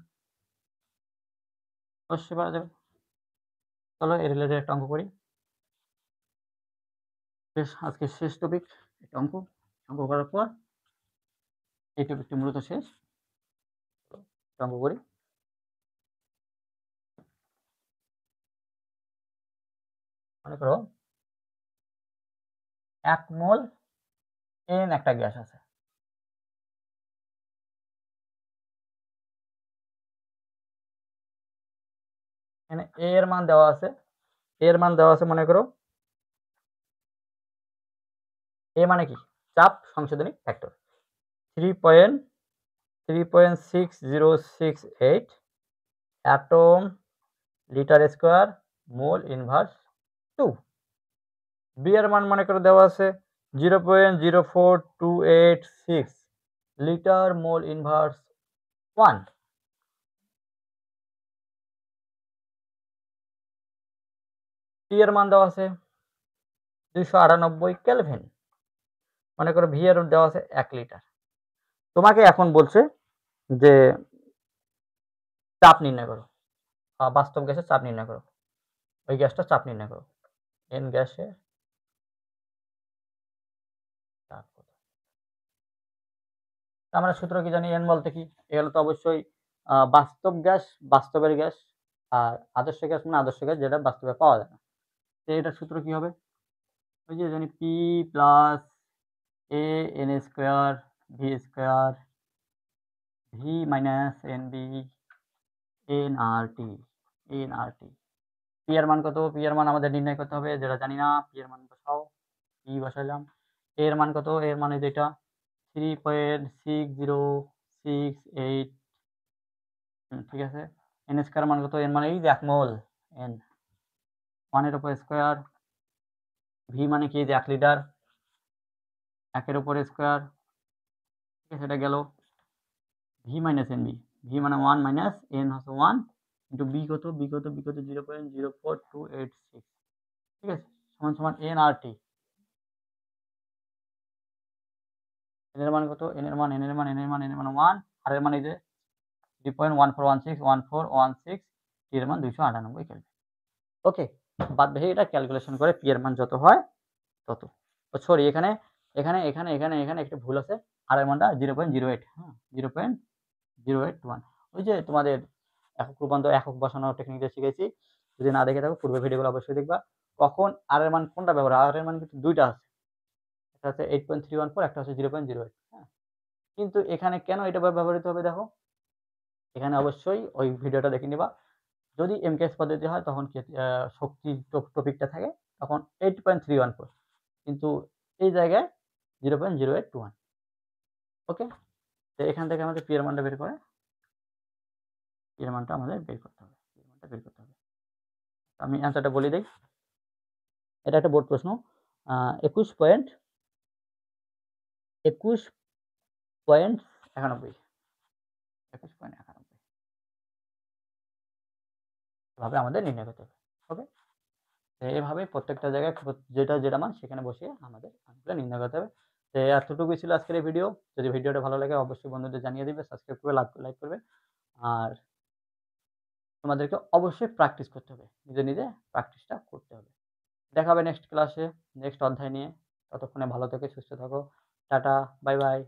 অবশ্যই পারা যাবে। চলো এর রিলেটেড একটা অঙ্ক করি। আজকে শেষ টপিক একটা অঙ্ক করার পর এই টপিকটি মূলত শেষ। অঙ্ক করি। মনে করো 1 মোল এন একটা গ্যাস আছে। এখানে এ এর মান দেওয়া আছে, এর মান দেওয়া আছে মনে করো, এ মানে কি চাপ সংশোধনী factor 3.6068 atm litre square mole inverse 2। B এর মান মনে করে দেওয়া আছে 0.04286 লিটার মোল ইনভার্স 1। টি এর মান দেওয়া আছে 298 কেলভিন। মনে করো ভি এর দেওয়া আছে 1 লিটার। তোমাকে এখন বলছে যে চাপ নির্ণয় করো, বাস্তব গ্যাসের চাপ নির্ণয় করো, ওই গ্যাসটা চাপ নির্ণয় করো। এন গ্যাসের চাপ কত? আমরা সূত্র কি জানি? এন বলতে কি? এগুলো তো অবশ্যই বাস্তব গ্যাস, বাস্তবের গ্যাস, আর আদর্শ গ্যাস মানে আদর্শ গ্যাস যেটা বাস্তবে পাওয়া যায় না। তো এটার সূত্র কি হবে? ওই যে জানি p plus a n square v square v minus N b n r t, n r t. P এর মান কত? পি এর মান আমাদের নির্ণয় করতে হবে, যেটা জানি না। পি এর মান বসাও, পি বসাইলাম। এর মান কত? এর মানে যেটা 3.6068, ঠিক আছে। এন স্কয়ার মান কত? এন মানে এই যে 1 মোল, এন 1 এর উপর স্কয়ার, ভি মানে কি যে 1 লিটার, 1 এর উপর স্কয়ার, ঠিক আছে। এটা গেল v minus N b, v মানে 1 মাইনাস এন হচ্ছে 1 ইনটু বি কত? বি কত? বি কত? 0.04286, ঠিক আছে, সমান সমান এন আর টি। এন এর মান কত? এন এর মান 1, আর এর মান এই যে 3.1416 টি এর মান 298 কেলভিন। ওকে, বাদ বাকি এটা ক্যালকুলেশন করে পি এর মান যত হয় তত। সরি, এখানে এখানে এখানে এখানে এখানে একটা ভুল আছে, আর এর মানটা 0.08, হ্যাঁ 0.081। ওই যে তোমাদের একক রূপান্তর, একক বসানোর টেকনিকটা শিখেছি, যদি না দেখে থাকো পূর্বে ভিডিওগুলো অবশ্যই দেখবা। কখন আর এর মান কোনটা ব্যবহার? আর এর মান কিন্তু দুইটা আছে, একটা হচ্ছে 8.314, একটা হচ্ছে 0.08। হ্যাঁ, কিন্তু এখানে কেন এটা ব্যবহৃত হবে দেখো, এখানে অবশ্যই ওই ভিডিওটা দেখে নিবা। যদি এমকেএস পদ্ধতি হয় তখন শক্তি টপিকটা থাকে তখন 8.314, কিন্তু এই জায়গায় 0.0821। ওকে, তো এখান থেকে আমাদের পি এর মানটা বের করে, পি এর মানটা আমাদের বের করতে হবে, পি এর মানটা বের করতে হবে। আমি অ্যান্সারটা বলে দিই। এটা একটা বোর্ড প্রশ্ন, 21.91 ভাবে আমাদের নির্ণয় করতে হবে। ওকে, এইভাবে প্রত্যেকটা জায়গায় যেটা যেটা মান সেখানে বসিয়ে আমাদের মানগুলো নির্ণয় করতে হবে। তো এতটুকুই ছিল আজকের এই ভিডিও। যদি ভিডিওটা ভালো লাগে অবশ্যই বন্ধুদের জানিয়ে দিবে, সাবস্ক্রাইব করবে, লাইক করবে। আর তোমাদেরকে অবশ্যই প্র্যাকটিস করতে হবে, নিজে নিজে প্র্যাকটিসটা করতে হবে। দেখা হবে নেক্সট ক্লাসে, নেক্সট অধ্যায় নিয়ে। ততক্ষণে ভালো থেকো, সুস্থ থাকো। Tata, bye bye.